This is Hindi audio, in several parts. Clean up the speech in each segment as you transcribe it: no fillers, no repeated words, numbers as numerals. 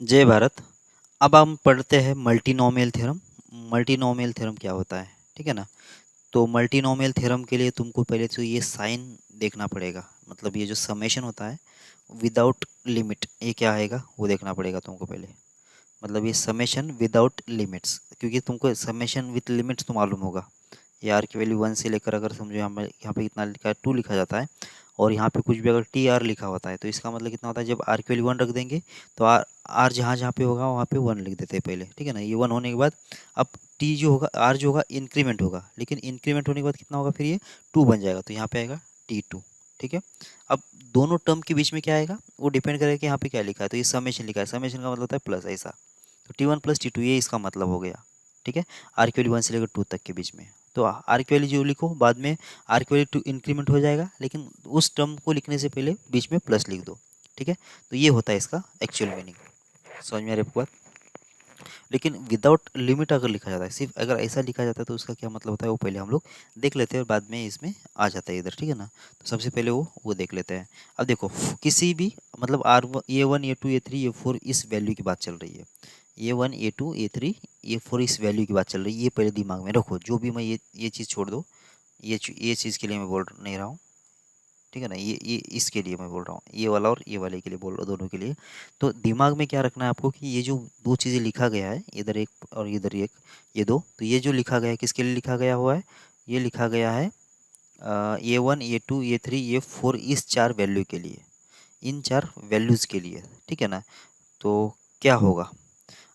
जय भारत। अब हम पढ़ते हैं मल्टीनोमियल थ्योरम। मल्टीनोमियल थ्योरम क्या होता है, ठीक है ना। तो मल्टीनोमियल थ्योरम के लिए तुमको पहले तो ये साइन देखना पड़ेगा, मतलब ये जो समेशन होता है विदाउट लिमिट, ये क्या आएगा वो देखना पड़ेगा तुमको पहले। मतलब ये समेशन विदाउट लिमिट्स, क्योंकि तुमको समेशन विथ लिमिट्स तो मालूम होगा। ये आर की वैल्यू 1 से लेकर, अगर समझो यहाँ पे कितना लिखा है 2 लिखा जाता है, और यहाँ पे कुछ भी अगर टी आर लिखा होता है तो इसका मतलब कितना होता है, जब आर की वैल्यू 1 रख देंगे तो आर आर जहाँ जहाँ पे होगा वहाँ पे 1 लिख देते हैं पहले, ठीक है ना। ये 1 होने के बाद अब टी जो होगा, आर जो होगा इंक्रीमेंट होगा, लेकिन इंक्रीमेंट होने के बाद कितना होगा, फिर ये 2 बन जाएगा, तो यहाँ पे आएगा T2, ठीक है। अब दोनों टर्म के बीच में क्या आएगा वो डिपेंड करेगा कि यहाँ पे क्या लिखा है, तो ये समेशन लिखा है, समेशन का मतलब होता है प्लस, ऐसा। तो T1 + T2 ये इसका मतलब हो गया, ठीक है। आर की वैल्यू 1 से लेकर 2 तक के बीच में, तो आर की वैल्यू जो लिखो बाद में आर की वैल्यू 2 इंक्रीमेंट हो जाएगा, लेकिन उस टर्म को लिखने से पहले बीच में प्लस लिख दो, ठीक है। तो ये होता है इसका एक्चुअल मीनिंग। समझ में आ रही है आपको बात। लेकिन विदाउट लिमिट अगर लिखा जाता है, सिर्फ अगर ऐसा लिखा जाता है तो उसका क्या मतलब होता है वो पहले हम लोग देख लेते हैं, और बाद में इसमें आ जाता है इधर, ठीक है ना। तो सबसे पहले वो देख लेते हैं। अब देखो किसी भी मतलब A1 A2 A3 A4 इस वैल्यू की बात चल रही है। A1 A2 A3 A4 इस वैल्यू की बात चल रही है, ये पहले दिमाग में रखो। जो भी मैं ये चीज़ छोड़ दो, ये चीज़ के लिए मैं बोल नहीं रहा हूँ, ठीक है ना। ये इसके लिए मैं बोल रहा हूँ, ये वाला और ये वाले के लिए बोल रहा हूँ, दोनों के लिए। तो दिमाग में क्या रखना है आपको कि ये जो दो चीज़ें लिखा गया है, इधर एक और इधर एक, ये दो, तो ये जो लिखा गया है किसके लिए लिखा गया हुआ है, ये लिखा गया है A1 A2 A3 A4 इस चार वैल्यू के लिए, इन चार वैल्यूज़ के लिए, ठीक है ना। तो क्या होगा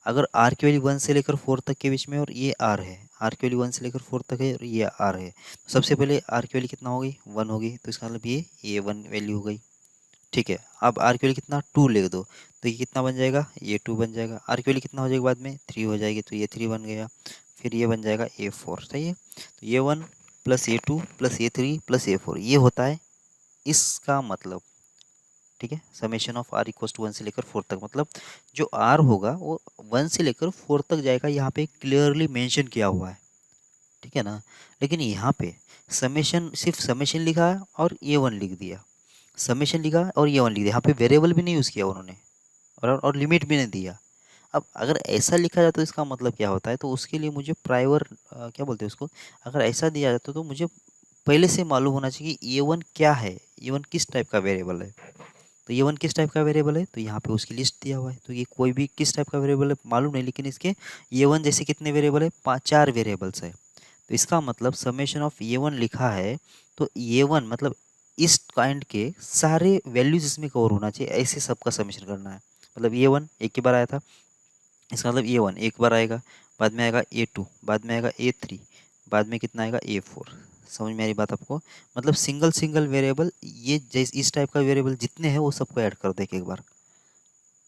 अगर आर की वैल्यू 1 से लेकर 4 तक के बीच में, और ये आर है, आर की वैल्यू 1 से लेकर 4 तक है और ये आर है, तो सबसे पहले आर की वैल्यू कितना हो गई, 1 होगी, तो इसका मतलब ये 1 वैल्यू हो गई, ठीक है। अब आर की वैल्यू कितना 2 लिख दो, तो ये कितना बन जाएगा, ये 2 बन जाएगा। आर की वैल्यू कितना हो जाएगा बाद में 3 हो जाएगी, तो ये 3 बन गया। फिर ये बन जाएगा A4, सही है। तो A1 + A2 + A3 + A4 ये होता है इसका मतलब, ठीक है। Summation of r equals to 1 से लेकर 4 तक, मतलब जो आर होगा वो 1 से लेकर 4 तक जाएगा, यहाँ पे क्लियरली मेंशन किया हुआ है, ठीक है ना। लेकिन यहाँ पे समेशन, सिर्फ समेशन लिखा है और A1 लिख दिया, समेशन लिखा और A1 लिख दिया, यहाँ पे वेरिएबल भी नहीं यूज़ किया उन्होंने, और लिमिट भी नहीं दिया। अब अगर ऐसा लिखा जाए तो इसका मतलब क्या होता है, तो उसके लिए मुझे प्राइवर क्या बोलते हैं उसको, अगर ऐसा दिया जाता तो मुझे पहले से मालूम होना चाहिए कि A1 क्या है, A1 किस टाइप का वेरिएबल है। तो A1 किस टाइप का वेरिएबल है, तो यहाँ पे उसकी लिस्ट दिया हुआ है, तो ये कोई भी किस टाइप का वेरिएबल है मालूम नहीं, लेकिन इसके A1 जैसे कितने वेरिएबल है, 4 वेरिएबल्स है। तो इसका मतलब समेशन ऑफ A1 लिखा है, तो A1 मतलब इस काइंड के सारे वैल्यूज इसमें कवर होना चाहिए, ऐसे सबका समेशन करना है। मतलब A1 एक ही बार आया था, इसका मतलब A1 एक बार आएगा, बाद में आएगा A2, बाद में आएगा A3, बाद में कितना आएगा A4। समझ में आ रही बात आपको। मतलब सिंगल सिंगल वेरिएबल, ये जैसे इस टाइप का वेरिएबल जितने हैं वो सबको ऐड कर दे एक बार,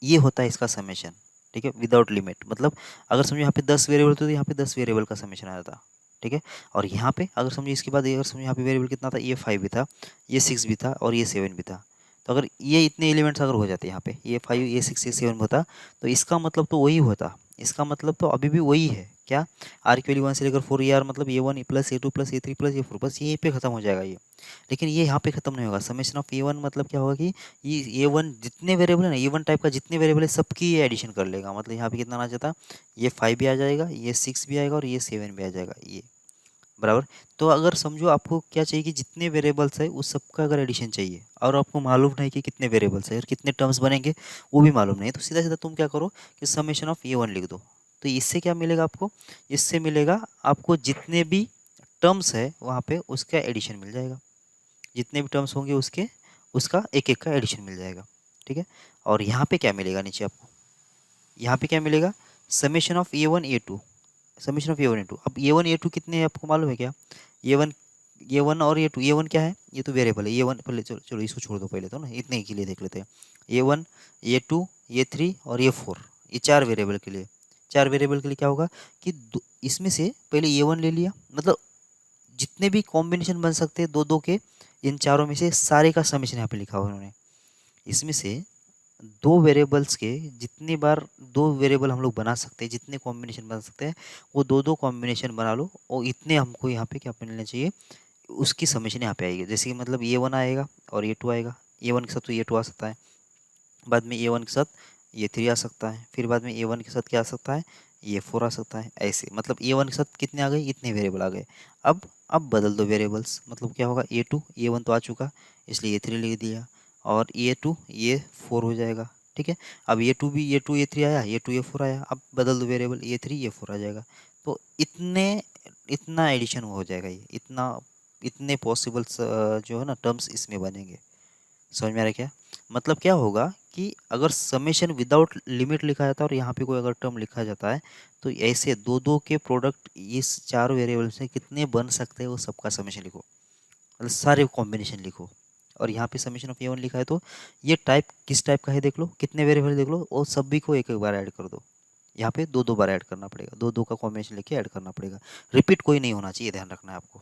ये होता है इसका समेशन, ठीक है, विदाउट लिमिट। मतलब अगर समझो यहाँ पे 10 वेरिएबल तो यहाँ पे 10 वेरिएबल का समेशन आया था, ठीक है। और यहाँ पे अगर समझो इसके बाद अगर समझो यहाँ पे वेरिएबल कितना था, ये 5 भी था, ये 6 भी था और ये 7 भी था। तो अगर ये इतने एलिमेंट्स अगर हो जाते यहाँ पे, ये 5 ये 6 ये 7 होता, तो इसका मतलब तो वही होता, इसका मतलब तो अभी भी वही है क्या, आर की वैल्यू 1 से लेकर 4, ये आर मतलब A1 + A2 + A3 + A4, बस यहीं पे खत्म हो जाएगा ये। लेकिन ये यहाँ पे खत्म नहीं होगा, समेशन ऑफ A1 मतलब क्या होगा कि ये A1 जितने वेरिएबल है ना, A1 टाइप का जितने वेरिएबल है सबकी ये एडिशन कर लेगा। मतलब यहाँ पे कितना आ जाता, ये 5 भी आ जाएगा, ये 6 भी आएगा और ये 7 भी आ जाएगा, ये बराबर। तो अगर समझो आपको क्या चाहिए कि जितने वेरिएबल्स है उस सबका अगर एडिशन चाहिए, और आपको मालूम नहीं कि कितने वेरिएबल्स है और कितने टर्म्स बनेंगे वो भी मालूम नहीं, तो सीधा सीधा तुम क्या करो कि समेशन ऑफ A1 लिख दो। तो इससे क्या मिलेगा आपको, इससे मिलेगा आपको जितने भी टर्म्स है वहाँ पे उसका एडिशन मिल जाएगा, जितने भी टर्म्स होंगे उसके उसका एक एक का एडिशन मिल जाएगा, ठीक है। और यहाँ पे क्या मिलेगा नीचे आपको, यहाँ पे क्या मिलेगा, summation of A1 A2, summation of A1 A2। अब A1 A2 कितने हैं आपको मालूम है क्या, A1 A1 और A2, A1 क्या है, ये तो वेरिएबल है A1, पहले चलो चलो इसको छोड़ दो पहले, तो ना इतने ही के लिए देख लेते हैं। A1 A2 A3 और A4, ये चार वेरिएबल के लिए, चार वेरिएबल के लिए क्या होगा कि इसमें से पहले A1 ले लिया, मतलब जितने भी कॉम्बिनेशन बन सकते हैं दो दो के, इन चारों में से सारे का समेशन यहाँ पे लिखा हुआ है उन्होंने। इसमें से दो वेरिएबल्स के जितनी बार दो वेरिएबल हम लोग बना सकते हैं, जितने कॉम्बिनेशन बन सकते हैं वो दो दो कॉम्बिनेशन बना लो, और इतने हमको यहाँ पे क्या मिलना चाहिए, उसकी समेशन यहाँ पे आएगी। जैसे कि मतलब A1 आएगा और A2 आएगा, A1 के साथ तो A2 आ सकता है, बाद में A1 के साथ ये 3 आ सकता है, फिर बाद में A1 के साथ क्या आ सकता है, ये 4 आ सकता है, ऐसे मतलब A1 के साथ कितने आ गए, इतने वेरिएबल आ गए। अब बदल दो वेरिएबल्स, मतलब क्या होगा, A2 A1 तो आ चुका, इसलिए A3 लिख दिया, और A2 ये 4 हो जाएगा, ठीक है। अब A2 भी A2 A3 आया, A2 A4 आया, अब बदल दो वेरिएबल, A3 A4 आ जाएगा। तो इतना एडिशन हो जाएगा, ये इतने पॉसिबल्स जो है ना टर्म्स इसमें बनेंगे। समझ में आ रहा है क्या? मतलब क्या होगा कि अगर समेशन विदाउट लिमिट लिखा जाता है और यहाँ पे कोई अगर टर्म लिखा जाता है, तो ऐसे दो दो के प्रोडक्ट इस चार वेरिएबल से कितने बन सकते हैं वो सबका समेशन लिखो, मतलब सारे कॉम्बिनेशन लिखो। और यहाँ पे समेशन ऑफ A1 लिखा है तो ये टाइप किस टाइप का है देख लो, कितने वेरिएबल देख लो, और सभी को एक एक बार ऐड कर दो। यहाँ पे दो दो बार ऐड करना पड़ेगा, दो दो का कॉम्बिनेशन लेके ऐड करना पड़ेगा, रिपीट कोई नहीं होना चाहिए, ध्यान रखना है आपको,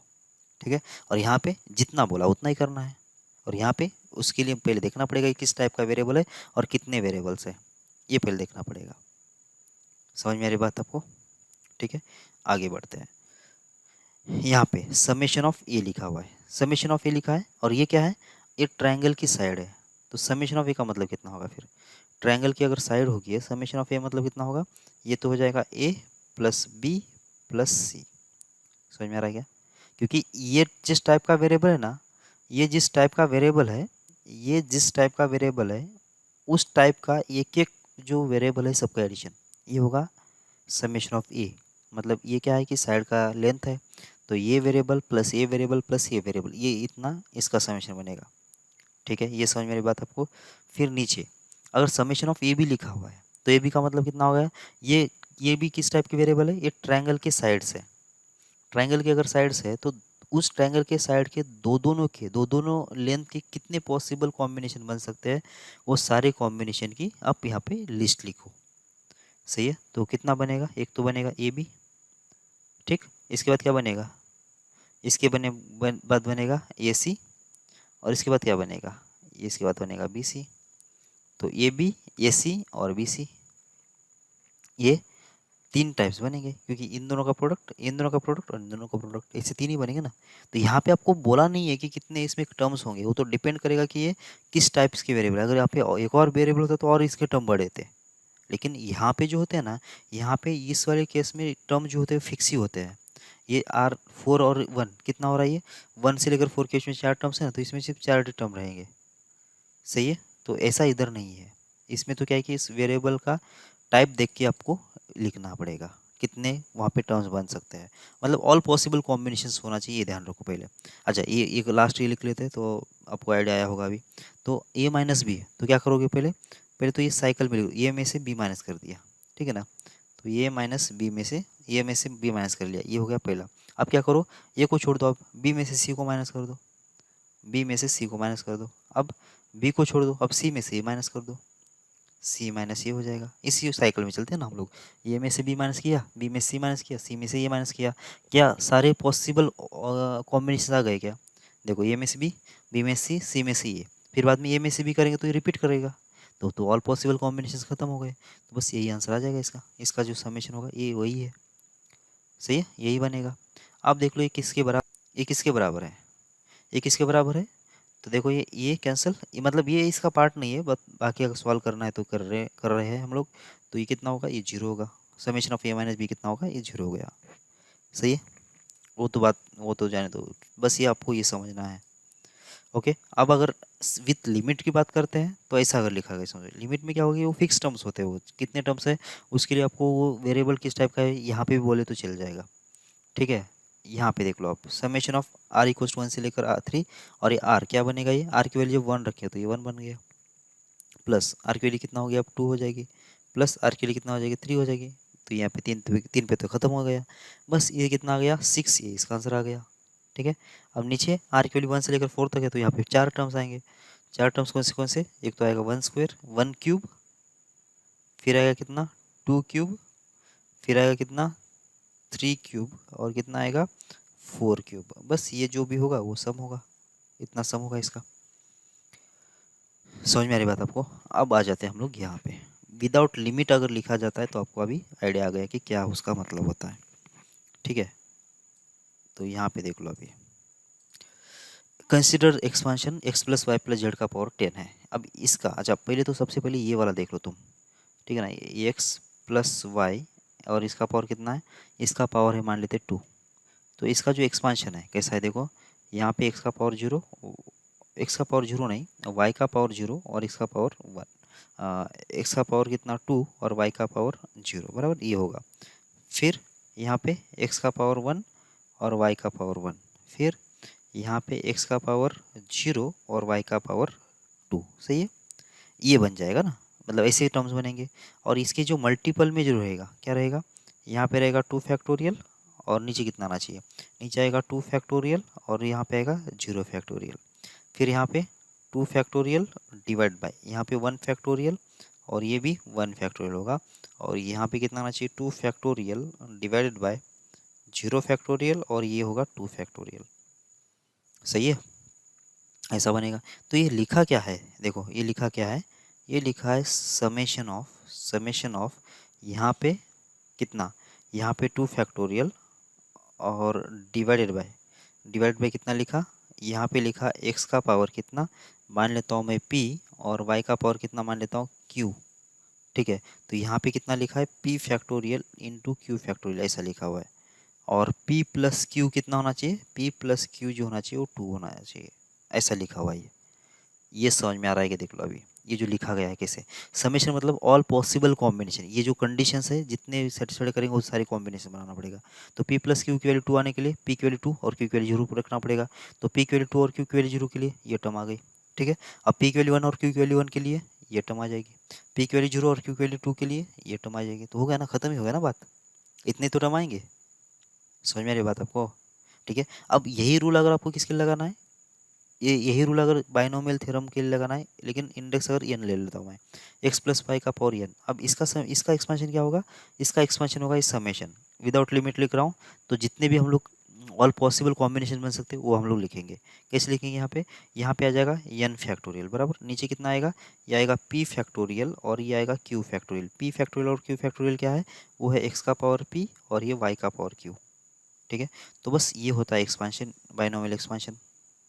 ठीक है। और यहाँ पे जितना बोला उतना ही करना है, और यहाँ पे उसके लिए पहले देखना पड़ेगा कि किस टाइप का वेरिएबल है और कितने वेरिएबल्स है, ये पहले देखना पड़ेगा। समझ में आ रही बात आपको? ठीक है, आगे बढ़ते हैं। यहाँ पे समेशन ऑफ ए लिखा हुआ है, समेशन ऑफ ए लिखा है, और ये क्या है, ये ट्रायंगल की साइड है, तो समेशन ऑफ ए का मतलब कितना होगा, फिर ट्रायंगल की अगर साइड होगी समेशन ऑफ ए मतलब कितना होगा, ये तो हो जाएगा ए प्लस बी प्लस सी। समझ में आ रहा है क्या? क्योंकि ये जिस टाइप का वेरिएबल है ना, ये जिस टाइप का वेरिएबल है, ये जिस टाइप का वेरिएबल है, उस टाइप का एक एक जो वेरिएबल है सबका एडिशन, ये होगा समेशन ऑफ ए। मतलब ये क्या है कि साइड का लेंथ है, तो ये वेरिएबल प्लस ये वेरिएबल प्लस ये वेरिएबल, ये इतना इसका समेशन बनेगा, ठीक है। ये समझ मेरी बात आपको? फिर नीचे अगर समेशन ऑफ ए भी लिखा हुआ है, तो ए बी का मतलब कितना हो गया, ये भी किस टाइप की वेरिएबल है, ये ट्रायंगल के साइड्स है, ट्रायंगल के अगर साइड्स है तो उस ट्रायंगल के साइड के दो दोनों लेंथ के कितने पॉसिबल कॉम्बिनेशन बन सकते हैं, वो सारे कॉम्बिनेशन की आप यहाँ पे लिस्ट लिखो। सही है, तो कितना बनेगा, एक तो बनेगा ए बी, ठीक, इसके बाद क्या बनेगा, बाद बनेगा ए सी, और इसके बाद क्या बनेगा, इसके बाद बनेगा बी सी। तो ए बी, ए सी और बी सी, ये तीन टाइप्स बनेंगे, क्योंकि इन दोनों का प्रोडक्ट, इन दोनों का प्रोडक्ट और इन दोनों का प्रोडक्ट, ऐसे तीन ही बनेंगे ना। तो यहाँ पे आपको बोला नहीं है कि कितने इसमें टर्म्स होंगे, वो तो डिपेंड करेगा कि ये किस टाइप्स के वेरिएबल। अगर यहाँ पे एक और वेरिएबल होता तो और इसके टर्म बढ़े थे, लेकिन यहाँ पे जो होते हैं ना, यहाँ पे इस वाले केस में टर्म जो होते हैं फिक्स ही होते हैं। ये आर 4 और 1 कितना हो रहा है, ये 1 से लेकर 4 के इसमें चार टर्म्स है ना, तो इसमें सिर्फ चार टर्म रहेंगे। सही है, तो ऐसा इधर नहीं है, इसमें तो क्या है कि इस वेरिएबल का टाइप देख के आपको लिखना पड़ेगा कितने वहाँ पे टर्म्स बन सकते हैं, मतलब ऑल पॉसिबल कॉम्बिनेशंस होना चाहिए, ये ध्यान रखो पहले। अच्छा, ये एक लास्ट ये लिख लेते हैं तो आपको आइडिया आया होगा अभी। तो ए माइनस बी है, तो क्या करोगे, पहले पहले तो ये साइकिल में ए में से बी माइनस कर दिया, ठीक है ना। तो ये माइनस बी में से, ए में से बी माइनस कर लिया, ये हो गया पहला। अब क्या करो, ये को छोड़ दो, अब बी में से सी को माइनस कर दो, बी में से सी को माइनस कर दो, अब बी को छोड़ दो, अब सी में से ए माइनस कर दो, सी माइनस ये हो जाएगा। इसी साइकिल में चलते हैं ना हम लोग, ए में से बी माइनस किया, बी में सी माइनस किया, सी में से ए माइनस किया, क्या सारे पॉसिबल कॉम्बिनेशन आ गए क्या? देखो, ए में से बी में सी में से ए, फिर बाद में ए में से बी करेंगे तो ये रिपीट करेगा, तो ऑल पॉसिबल कॉम्बिनेशन खत्म हो गए, तो बस यही आंसर आ जाएगा इसका, इसका जो समेशन होगा ये वही है। सही है, यही बनेगा। आप देख लो ये किसके बराबर, ये किसके बराबर है, ये किसके बराबर है, तो देखो ये कैंसिल, ये मतलब ये इसका पार्ट नहीं है, बट बाकी अगर सॉल्व करना है तो कर रहे हैं हम लोग। तो ये कितना होगा, ये जीरो होगा, summation of a minus b कितना होगा, ये जीरो हो गया। सही है, वो तो जाने दो, बस ये आपको ये समझना है। ओके, अब अगर विथ लिमिट की बात करते हैं तो ऐसा अगर लिखा गया, समझो लिमिट में क्या होगी, वो फिक्स टर्म्स होते हैं, वो कितने टर्म्स है उसके लिए आपको वो वेरिएबल किस टाइप का है यहाँ पे भी बोले तो चल जाएगा, ठीक है। यहाँ पे देख लो आप, summation of r equal to 1 से लेकर आर 3, और ये आर क्या बनेगा, ये आर की वैल्यू जब 1 रखे तो ये 1 बन गया, प्लस आर की वैल्यू कितना हो गया, अब 2 हो जाएगी, प्लस आर की वैल्यू कितना हो जाएगी, 3 हो जाएगी। तो यहाँ पे तीन पे तो खत्म हो गया, बस ये कितना आ गया, 6, ये इसका आंसर आ गया, ठीक है। अब नीचे आर की वैल्यू 1 से लेकर 4 तक है, तो यहाँ पे चार टर्म्स आएंगे, चार टर्म्स कौन से, एक तो आएगा 1 स्क्वायर, 1 क्यूब, फिर आएगा कितना, 2 क्यूब, फिर आएगा कितना, 3 क्यूब, और कितना आएगा, 4 क्यूब। बस ये जो भी होगा वो सम होगा, इतना सम होगा इसका। समझ में आ रही बात आपको? अब आ जाते हैं हम लोग यहाँ पे, विदाउट लिमिट अगर लिखा जाता है तो आपको अभी आइडिया आ गया कि क्या उसका मतलब होता है, ठीक है। तो यहाँ पे देख लो अभी, consider expansion x plus y plus z का पावर 10 है। अब इसका, अच्छा पहले तो सबसे पहले ये वाला देख लो तुम, ठीक है ना, एक्स प्लस वाई और इसका पावर कितना है, इसका पावर है मान लेते 2। तो इसका जो एक्सपांशन है कैसा है देखो, यहाँ पे एक्स का पावर 0, एक्स का पावर 0 नहीं, वाई का पावर 0 और इसका पावर 1, एक्स का पावर कितना 2 और वाई का पावर 0, बराबर ये होगा। फिर यहाँ पे एक्स का पावर 1 और वाई का पावर 1, फिर यहाँ पे एक्स का पावर 0 और वाई का पावर 2, सही है, ये बन जाएगा ना, मतलब ऐसे टर्म्स बनेंगे। और इसके जो मल्टीपल में जो रहेगा क्या रहेगा, यहाँ पे रहेगा 2 फैक्टोरियल और नीचे कितना आना चाहिए, नीचे आएगा 2 फैक्टोरियल और यहाँ पे आएगा 0 फैक्टोरियल। फिर यहाँ पे 2 फैक्टोरियल डिवाइड बाय यहाँ पे 1 फैक्टोरियल और ये भी 1 फैक्टोरियल होगा। और यहाँ पे कितना आना चाहिए, 2 फैक्टोरियल डिवाइडेड बाय 0 फैक्टोरियल और ये होगा 2 फैक्टोरियल, सही है, ऐसा बनेगा। तो ये लिखा क्या है देखो, ये लिखा क्या है, ये लिखा है समेशन ऑफ यहाँ पे कितना, यहाँ पे 2 फैक्टोरियल और डिवाइड बाय कितना लिखा, यहाँ पे लिखा x का पावर कितना मान लेता हूँ मैं p और y का पावर कितना मान लेता हूँ q, ठीक है। तो यहाँ पे कितना लिखा है, p factorial into q factorial ऐसा लिखा हुआ है। और p प्लस क्यू कितना होना चाहिए, p प्लस क्यू जो होना चाहिए वो 2 होना चाहिए, ऐसा लिखा हुआ है। ये समझ में आ रहा है कि देख लो अभी ये जो लिखा गया है कैसे, समेशन मतलब ऑल पॉसिबल कॉम्बिनेशन, ये जो कंडीशंस है जितने सेटिस्फाइड करेंगे वो सारे कॉम्बिनेशन बनाना पड़ेगा। तो p प्लस क्यू की वैल्यू 2 आने के लिए p की वैल्यू 2 और q की वैल्यू 0 रखना पड़ेगा। तो p की वैल्यू 2 और q की वैल्यू 0 के लिए ये टर्म आ गई, ठीक है। अब p की वैल्यू 1 और q की वैल्यू 1 के लिए ये टर्म आ जाएगी, p की वैल्यू 0 और q की वैल्यू 2 के लिए ये टर्म आ जाएगी। तो हो गया ना, खत्म ही हो गया ना बात, इतने तो टर्म आएंगे, समझ में आ रही बात आपको, ठीक है। अब यही रूल अगर आपको किसके लिए लगाना है, ये यही रूल अगर बाइनोमियल थ्योरम के लिए लगाना है, लेकिन इंडेक्स अगर n ले लेता हूँ मैं, x प्लस वाई का पावर n। अब इसका एक्सपेंशन क्या होगा, इसका एक्सपेंशन होगा इस समेशन, विदाउट लिमिट लिख रहा हूँ। तो जितने भी हम लोग ऑल पॉसिबल कॉम्बिनेशन बन सकते हैं वो हम लोग लिखेंगे। कैसे लिखेंगे, यहाँ पे आ जाएगा n फैक्टोरियल बराबर, नीचे कितना आएगा, ये आएगा p फैक्टोरियल और ये आएगा q फैक्टोरियल। p फैक्टोरियल और q फैक्टोरियल क्या है, वो है x का पावर p और ये y का पावर q, ठीक है। तो बस ये होता है एक्सपेंशन, बाइनोमियल एक्सपेंशन,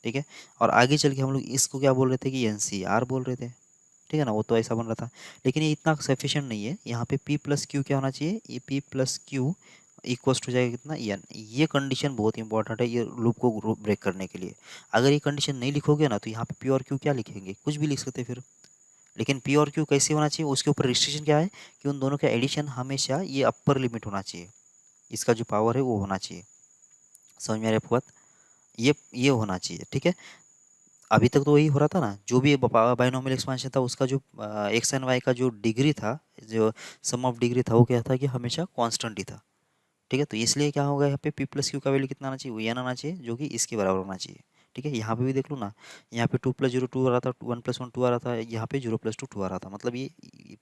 ठीक है। और आगे चल के हम लोग इसको क्या बोल रहे थे कि एनसीआर बोल रहे थे, ठीक है ना, वो तो ऐसा बन रहा था। लेकिन ये इतना सफिशिएंट नहीं है, यहाँ पे p प्लस क्यू क्या होना चाहिए, ये p plus q equals to जाएगा कितना n। ये कंडीशन बहुत इंपॉर्टेंट है ये लूप को ब्रेक करने के लिए। अगर ये कंडीशन नहीं लिखोगे ना तो यहाँ पे p और q क्या लिखेंगे, कुछ भी लिख सकते फिर। लेकिन p और q कैसे होना चाहिए, उसके ऊपर रिस्ट्रिक्शन क्या है कि उन दोनों का एडिशन हमेशा ये अपर लिमिट होना चाहिए, इसका जो पावर है वो होना चाहिए, समझ में आ रहा है आपको बात, ये होना चाहिए, ठीक है। अभी तक तो वही हो रहा था ना, जो भी बाइनोमियल एक्सपेंशन था उसका जो एक्स एंड वाई का जो डिग्री था, जो सम ऑफ डिग्री था वो क्या था कि हमेशा कांस्टेंट ही था, ठीक है। तो इसलिए क्या होगा, यहाँ पे p प्लस क्यू का वैल्यू कितना आना चाहिए, वो n आना चाहिए जो कि इसके बराबर होना चाहिए, ठीक है। यहाँ पे भी देख लो ना, यहाँ पे 2 प्लस 0 2 आ रहा था, 1 प्लस 1 2 आ रहा था, यहाँ पे 0 प्लस 2 2 आ रहा था, मतलब ये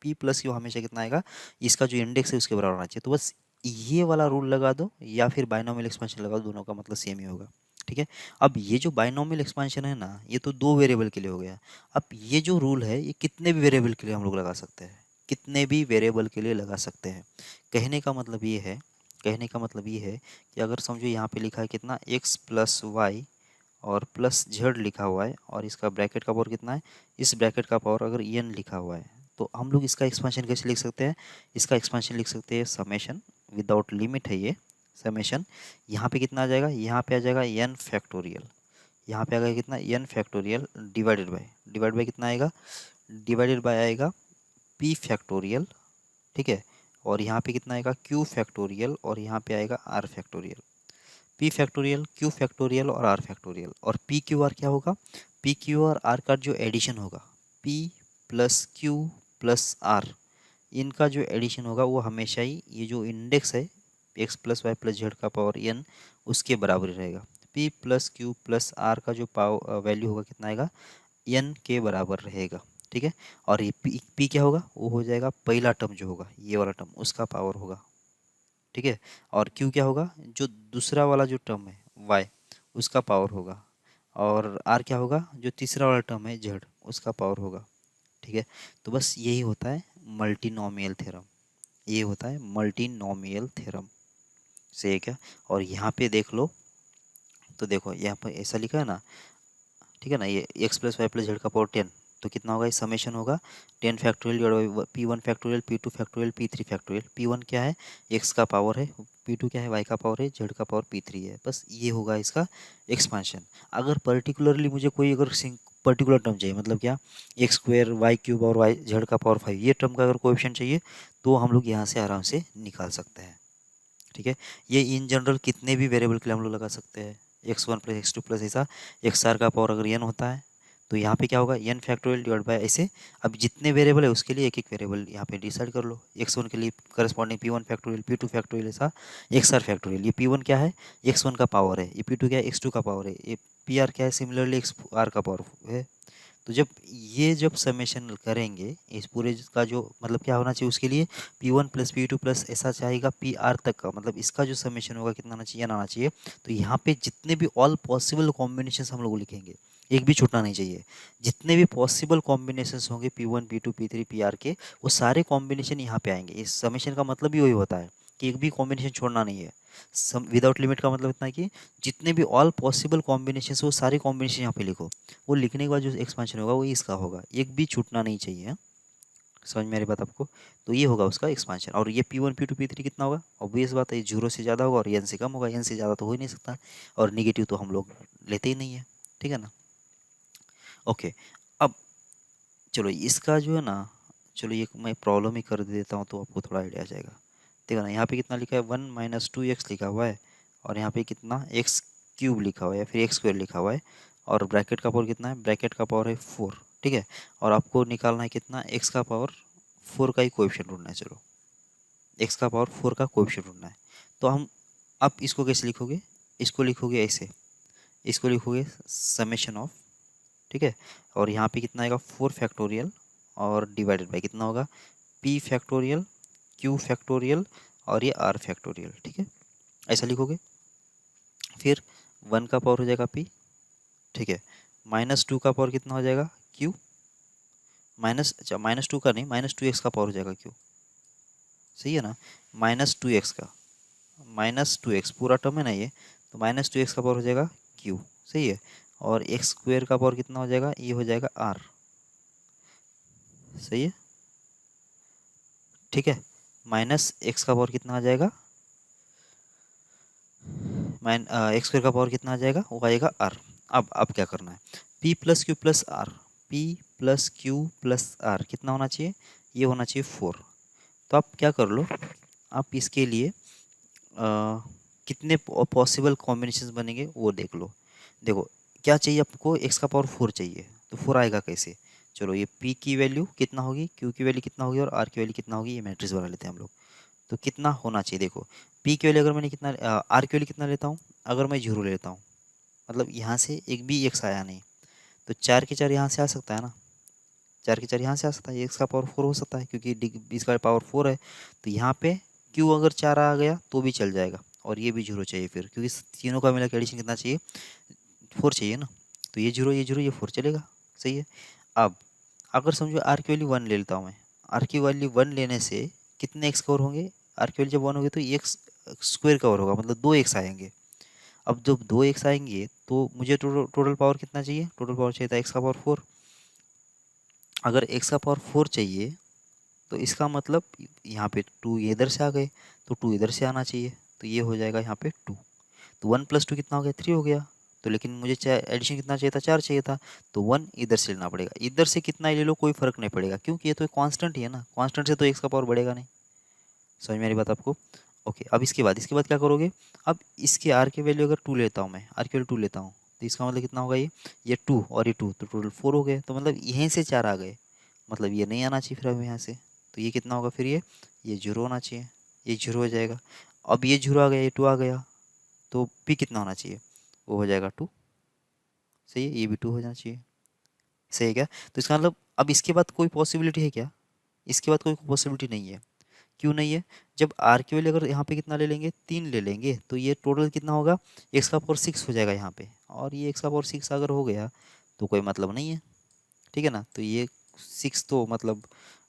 p प्लस क्यू हमेशा कितना आएगा, इसका जो इंडेक्स है उसके बराबर होना चाहिए। तो बस ये वाला रूल लगा दो या फिर बाइनोमियल एक्सपेंशन लगा दो, दोनों का मतलब सेम ही होगा, ठीक है। अब ये जो बाइनोमियल एक्सपेंशन है ना, ये तो 2 वेरिएबल के लिए हो गया। अब ये जो रूल है ये कितने भी वेरिएबल के लिए हम लोग लगा सकते हैं, कितने भी वेरिएबल के लिए लगा सकते हैं। कहने का मतलब ये है, कहने का मतलब ये है कि अगर समझो यहाँ पे लिखा है कितना x प्लस वाई और प्लस जेड लिखा हुआ है और इसका ब्रैकेट का पावर कितना है, इस ब्रैकेट का पावर अगर n लिखा हुआ है, तो हम लोग इसका एक्सपेंशन कैसे लिख सकते हैं, इसका एक्सपेंशन लिख सकते हैं समेशन, विदाउट लिमिट है ये समेशन। यहाँ पे कितना आ जाएगा, यहाँ पे आ जाएगा n फैक्टोरियल, यहाँ पे आ गया कितना n फैक्टोरियल डिवाइड बाय कितना आएगा, डिवाइडेड बाय आएगा p फैक्टोरियल, ठीक है। और यहाँ पे कितना आएगा q फैक्टोरियल और यहाँ पे आएगा r factorial, p factorial q factorial और r फैक्टोरियल। और p क्यू आर क्या होगा, p क्यू और r का जो एडिशन होगा, p plus Q plus r, इनका जो एडिशन होगा वो हमेशा ही ये जो इंडेक्स है x plus y plus z का पावर n उसके बराबर ही रहेगा। p plus Q plus r का जो पावर वैल्यू होगा कितना आएगा, n के बराबर रहेगा, ठीक है। और ये p क्या होगा, वो हो जाएगा पहला टर्म जो होगा ये वाला टर्म उसका पावर होगा, ठीक है। और q क्या होगा, जो दूसरा वाला जो टर्म है y उसका पावर होगा। और r क्या होगा, जो तीसरा वाला टर्म है z उसका पावर होगा, ठीक है। तो बस यही होता है मल्टीनोमियल थ्योरम, ये होता है मल्टीनोमियल थ्योरम, सही है क्या। और यहाँ पे देख लो, तो देखो यहाँ पर ऐसा लिखा है ना, ठीक है ना, ये x plus y plus z का पावर 10, तो कितना होगा, इस समेशन होगा 10 factorial divide by P1 factorial, P2 factorial, P3 factorial. P1 क्या है, x का पावर है, P2 क्या है, y का पावर है, z का पावर P3 है। बस ये होगा इसका एक्सपांशन। अगर पर्टिकुलरली मुझे कोई अगर पर्टिकुलर टर्म चाहिए, मतलब क्या, एक्स स्क्वायर वाई क्यूब और वाई जेड का पावर 5, ये टर्म का अगर कोएफिशिएंट चाहिए तो हम लोग यहाँ से आराम से निकाल सकते हैं। ठीक है, ये इन जनरल कितने भी वेरिएबल के लिए हम लोग लगा सकते हैं, x1 प्लस x2 प्लस ऐसा एक्स आर का पावर अगर n होता है तो यहाँ पे क्या होगा, n फैक्टोरियल डिवाइड बाय ऐसे। अब जितने वेरिएबल है उसके लिए एक एक वेरिएबल यहाँ पे डिसाइड कर लो। x1 के लिए corresponding P1 factorial, P2 factorial ऐसा एक्स आर फैक्टोरियल। ये P1 क्या है, x1 का पावर है, ये P2 क्या है, x2 का पावर है, ये PR क्या है, सिमिलरली एक्स आर का पावर है। तो जब समेशन करेंगे इस पूरे का जो मतलब क्या होना चाहिए उसके लिए, P1 प्लस P2 प्लस ऐसा चाहेगा PR तक का, मतलब इसका जो समेशन होगा कितना आना चाहिए, आना चाहिए। तो यहाँ पे जितने भी ऑल पॉसिबल कॉम्बिनेशंस हम लोग लिखेंगे, एक भी छूटना नहीं चाहिए। जितने भी पॉसिबल कॉम्बिनेशंस होंगे P1 P2 P3 PR के, वो सारे कॉम्बिनेशन यहाँ पे आएंगे। इस समेशन का मतलब ही वही होता है कि एक भी कॉम्बिनेशन छोड़ना नहीं है। विदाउट लिमिट का मतलब इतना है कि जितने भी ऑल पॉसिबल कॉम्बिनेशन वो सारे कॉम्बिनेशन यहाँ पे लिखो। वो लिखने के बाद जो एक्सपेंशन होगा वो इसका होगा, एक भी छूटना नहीं चाहिए। हाँ? समझ में आ रही बात आपको। तो ये होगा उसका एक्सपेंशन। और ये P1 P2 P3 कितना होगा, ऑब्वियस बात है, 0 से ज़्यादा होगा और n से कम होगा, n से ज़्यादा तो हो ही नहीं सकता, और निगेटिव तो हम लोग लेते ही नहीं है। ठीक है ना। ओके, अब चलो इसका जो है ना, चलो ये मैं प्रॉब्लम ही कर देता हूँ तो आपको थोड़ा आइडिया आ जाएगा। देखो ना, यहाँ पे कितना लिखा है, 1 माइनस 2x लिखा हुआ है, और यहाँ पे कितना एक्स क्यूब लिखा हुआ है या फिर एक्स स्क्वायर लिखा हुआ है, और ब्रैकेट का पावर कितना है, ब्रैकेट का पावर है 4। ठीक है, और आपको निकालना है कितना, एक्स का पावर 4 का ही कोएफिशिएंट ढूंढना है। चलो, एक्स का पावर 4 का कोएफिशिएंट ढूंढना है। तो हम आप इसको कैसे लिखोगे, इसको लिखोगे ऐसे, इसको लिखोगे समेशन ऑफ। ठीक है, और यहाँ पे कितना आएगा, 4 फैक्टोरियल और डिवाइडेड बाई कितना होगा, P फैक्टोरियल, Q फैक्टोरियल और ये R फैक्टोरियल। ठीक है, ऐसा लिखोगे। फिर 1 का पावर हो जाएगा P। ठीक है, -2 का पावर कितना हो जाएगा, Q। अच्छा, -2 का नहीं, -2x का पावर हो जाएगा Q। सही है ना, -2x का, -2x पूरा टर्म है ना ये, तो -2x का पावर हो जाएगा Q। सही है, और एक्स स्क्वायर का पावर कितना हो जाएगा, ये हो जाएगा R। सही है, ठीक है, -x का पावर कितना आ जाएगा, एक्स स्क्वायर का पावर कितना आ जाएगा, वो आएगा R। अब क्या करना है, P plus Q plus r, P plus Q plus are कितना होना चाहिए, ये होना चाहिए 4। तो आप क्या कर लो, आप इसके लिए कितने पॉसिबल कॉम्बिनेशंस बनेंगे वो देख लो। देखो, क्या चाहिए आपको, एक्स का पावर 4 चाहिए, तो 4 आएगा कैसे। चलो, ये P की वैल्यू कितना होगी, Q की वैल्यू कितना होगी और R की वैल्यू कितना होगी, ये मैट्रिक्स बना लेते हैं हम लोग। तो कितना होना चाहिए, देखो P की वैल्यू अगर मैंने कितना, R की वैल्यू कितना लेता हूँ, अगर मैं 0 लेता हूँ, मतलब यहाँ से एक भी एक्स आया नहीं, तो 4 के 4 यहाँ से आ सकता है ना, 4 के 4 यहाँ से आ सकता है, एक्स का पावर 4 हो सकता है क्योंकि इसका पावर 4 है। तो यहाँ पे क्यू अगर 4 आ गया तो भी चल जाएगा, और ये भी 0 चाहिए फिर, क्योंकि तीनों का मिला के एडिशन कितना चाहिए, 4 चाहिए ना। तो ये 0 ये 0 ये 4 चलेगा। सही है। अब अगर समझो आर की वैल्यू 1 ले लेता हूँ मैं, आर की वैल्यू 1 लेने से कितने एक्स कवर होंगे, आर की वैल्यू जब 1 होगी तो एक्स स्क्वायर कवर होगा, मतलब 2 एक्स आएंगे। अब जब 2 एक्स आएंगे तो मुझे टोटल टोटल पावर कितना चाहिए, टोटल पावर चाहिए था एक्स का पावर 4। अगर एक्स का पावर 4 चाहिए तो इसका मतलब यहाँ पे 2 ये इधर से आ गए, तो 2 इधर से आना चाहिए, तो ये हो जाएगा यहाँ पे 2। तो 1 प्लस 2 कितना हो गया, 3 हो गया। तो लेकिन मुझे एडिशन कितना चाहिए था, 4 चाहिए था, तो 1 इधर से लेना पड़ेगा। इधर से कितना ही ले लो कोई फर्क नहीं पड़ेगा, क्योंकि ये तो कांस्टेंट ही है ना, कांस्टेंट से तो एक्स का पावर बढ़ेगा नहीं। समझ में आ रही बात आपको। ओके, अब इसके बाद क्या करोगे, अब इसके आर की वैल्यू अगर 2 लेता हूँ मैं, आर की वैल्यू 2 लेता हूँ, तो इसका मतलब कितना होगा, ये 2 और ये 2, तो टोटल 4 हो गए। तो मतलब यहीं से 4 आ गए, मतलब ये नहीं आना चाहिए फिर अब यहाँ से। तो ये कितना होगा फिर, ये 0 होना चाहिए, ये 0 हो जाएगा। अब ये 0 आ गया, ये 2 आ गया, तो पी कितना होना चाहिए, वो हो जाएगा 2। सही है, ये भी 2 हो जाना चाहिए। सही है क्या। तो इसका मतलब अब इसके बाद कोई पॉसिबिलिटी है क्या, इसके बाद कोई पॉसिबिलिटी नहीं है। क्यों नहीं है, जब आर की वैल्यू अगर यहाँ पे कितना ले लेंगे, 3 ले लेंगे, तो ये टोटल कितना होगा, एक्स का पावर 6 हो जाएगा यहाँ पे, और ये एक्स का पावर 6 अगर हो गया तो कोई मतलब नहीं है। ठीक है ना, तो ये 6 तो मतलब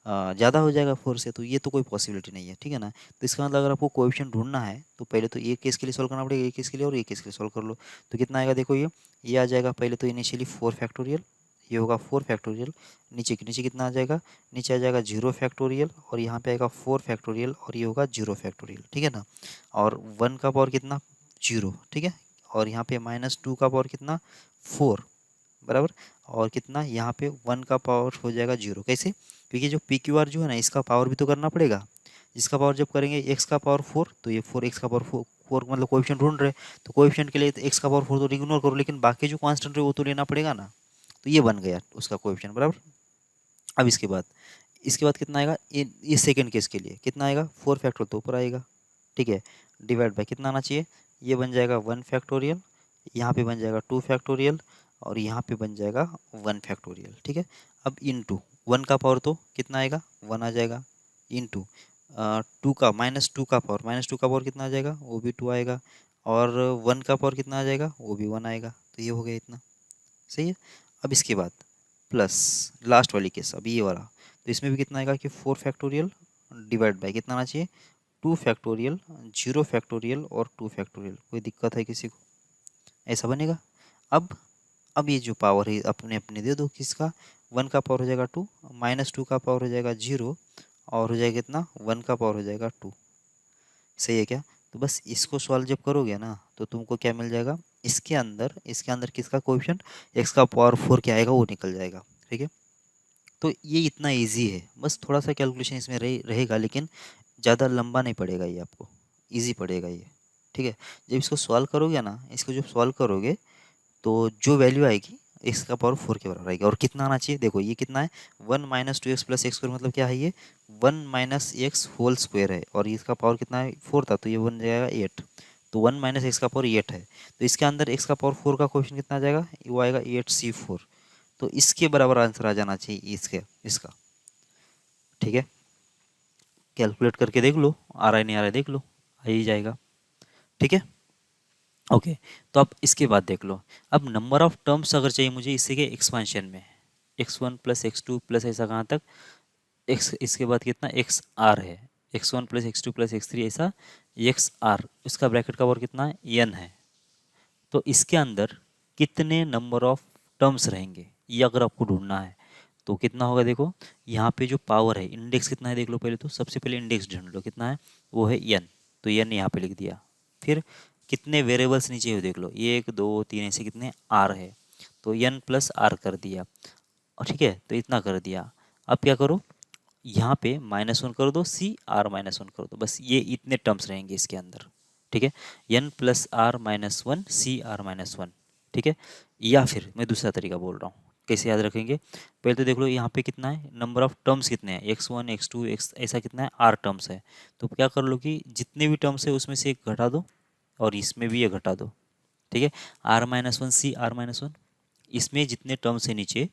ज़्यादा हो जाएगा 4 से, तो ये तो कोई पॉसिबिलिटी नहीं है। ठीक है ना, तो इसका मतलब अगर आपको कोएफिशिएंट ढूंढना है तो पहले तो एक केस के लिए सॉल्व करना पड़ेगा, एक केस के लिए और एक केस के लिए सॉल्व कर लो। तो कितना आएगा, देखो ये आ जाएगा, पहले तो इनिशियली 4 फैक्टोरियल, ये होगा 4 फैक्टोरियल। नीचे कितना आ जाएगा, नीचे आ जाएगा 0 फैक्टोरियल और यहाँ पे आएगा 4 फैक्टोरियल और ये होगा 0 फैक्टोरियल, ठीक है ना। और 1 का पावर कितना, 0, ठीक है। और यहाँ पे -2 का पावर कितना, 4, बराबर। और कितना यहाँ पे 1 का पावर हो जाएगा 0। कैसे, क्योंकि जो पी क्यू आर जो है ना, इसका पावर भी तो करना पड़ेगा। इसका पावर जब करेंगे x का पावर 4, तो ये 4 x का पावर 4 मतलब कोएफिशिएंट ढूंढ रहे, तो कोएफिशिएंट के लिए तो x का पावर 4 तो इग्नोर करो, लेकिन बाकी जो कांस्टेंट है वो तो लेना पड़ेगा ना। तो ये बन गया उसका कोएफिशिएंट, बराबर। अब इसके बाद कितना आएगा, ये सेकंड केस के लिए कितना आएगा, 4 फैक्टोरियल तो ऊपर आएगा, ठीक है। डिवाइड बाय कितना आना चाहिए, ये बन जाएगा 1 फैक्टोरियल, यहाँ पे बन जाएगा 2 फैक्टोरियल और यहाँ पे बन जाएगा 1 फैक्टोरियल, ठीक है। अब इनटू 1 का पावर तो कितना आएगा, 1 आ जाएगा, इनटू 2 का -2 का पावर कितना आ जाएगा, वो भी 2 आएगा। और 1 का पावर कितना आ जाएगा, वो भी 1 आएगा। तो ये हो गया इतना, सही है। अब इसके बाद प्लस लास्ट वाली केस, अब ये वाला, तो इसमें भी कितना आएगा कि 4 फैक्टोरियल डिवाइड बाय कितना आना चाहिए, 2 फैक्टोरियल, 0 फैक्टोरियल और 2 फैक्टोरियल। कोई दिक्कत है किसी को, ऐसा बनेगा। अब ये जो पावर है अपने अपने दे दो, किसका, 1 का पावर हो जाएगा 2, -2 का पावर हो जाएगा 0 और हो जाएगा कितना, 1 का पावर हो जाएगा 2, सही है क्या। तो बस इसको सॉल्व जब करोगे ना, तो तुमको क्या मिल जाएगा, इसके अंदर किसका कोएफिशिएंट, x का पावर 4 क्या आएगा वो निकल जाएगा, ठीक है। तो ये इतना इजी है, बस थोड़ा सा कैलकुलेशन इसमें रहेगा, लेकिन ज़्यादा लंबा नहीं पड़ेगा ये आपको, इजी पड़ेगा ये, ठीक है। जब इसको सॉल्व करोगे ना, इसको जब सॉल्व करोगे तो जो वैल्यू आएगी एक्स का पावर 4 के बराबर आएगी। और कितना आना चाहिए, देखो ये कितना है, 1 - 2x + x² मतलब क्या है, ये 1 - x होल स्क्वायर है और इसका पावर कितना है, 4 था, तो ये बन जाएगा 8। तो 1 - x का पावर 8 है, तो इसके अंदर x का पावर 4 का क्वेश्चन कितना आ जाएगा, वो आएगा 8c4। तो इसके बराबर आंसर आ जाना चाहिए इसका, ठीक है। कैलकुलेट करके देख लो, आ रहा है नहीं आ रहा है देख लो, आ ही जाएगा, ठीक है। ओके, तो अब इसके बाद देख लो, अब नंबर ऑफ टर्म्स अगर चाहिए मुझे इससे के एक्सपांशन में, x1 + x2 प्लस ऐसा कहाँ तक x, इसके बाद कितना xr है, x1 + x2 + x3 ऐसा xr, इसका ब्रैकेट का वर्ग कितना है, n है। तो इसके अंदर कितने नंबर ऑफ टर्म्स रहेंगे ये अगर आपको ढूंढना है, तो कितना होगा, देखो यहाँ पे जो पावर है, इंडेक्स कितना है देख लो पहले, तो सबसे पहले इंडेक्स ढूंढ लो कितना है, वो है n, तो n यहाँ पे लिख दिया। फिर कितने वेरिएबल्स नीचे हो देख लो, 1 2 3 ऐसे कितने r है, तो n + r कर दिया, और ठीक है, तो इतना कर दिया। अब क्या करो, यहाँ पे -1 कर दो, CR - 1 कर दो, बस ये इतने टर्म्स रहेंगे इसके अंदर, ठीक है। n + r - 1 CR - 1, ठीक है। या फिर मैं दूसरा तरीका बोल रहा हूँ, कैसे याद रखेंगे, पहले तो देख लो यहाँ पे कितना है, नंबर ऑफ टर्म्स कितने हैं, x1 x2 x ऐसा कितना है, r टर्म्स है। तो क्या कर लो कि जितने भी टर्म्स है उसमें से एक घटा दो और इसमें भी ये घटा दो, ठीक है। r - 1 CR - 1, इसमें जितने टर्म्स है नीचे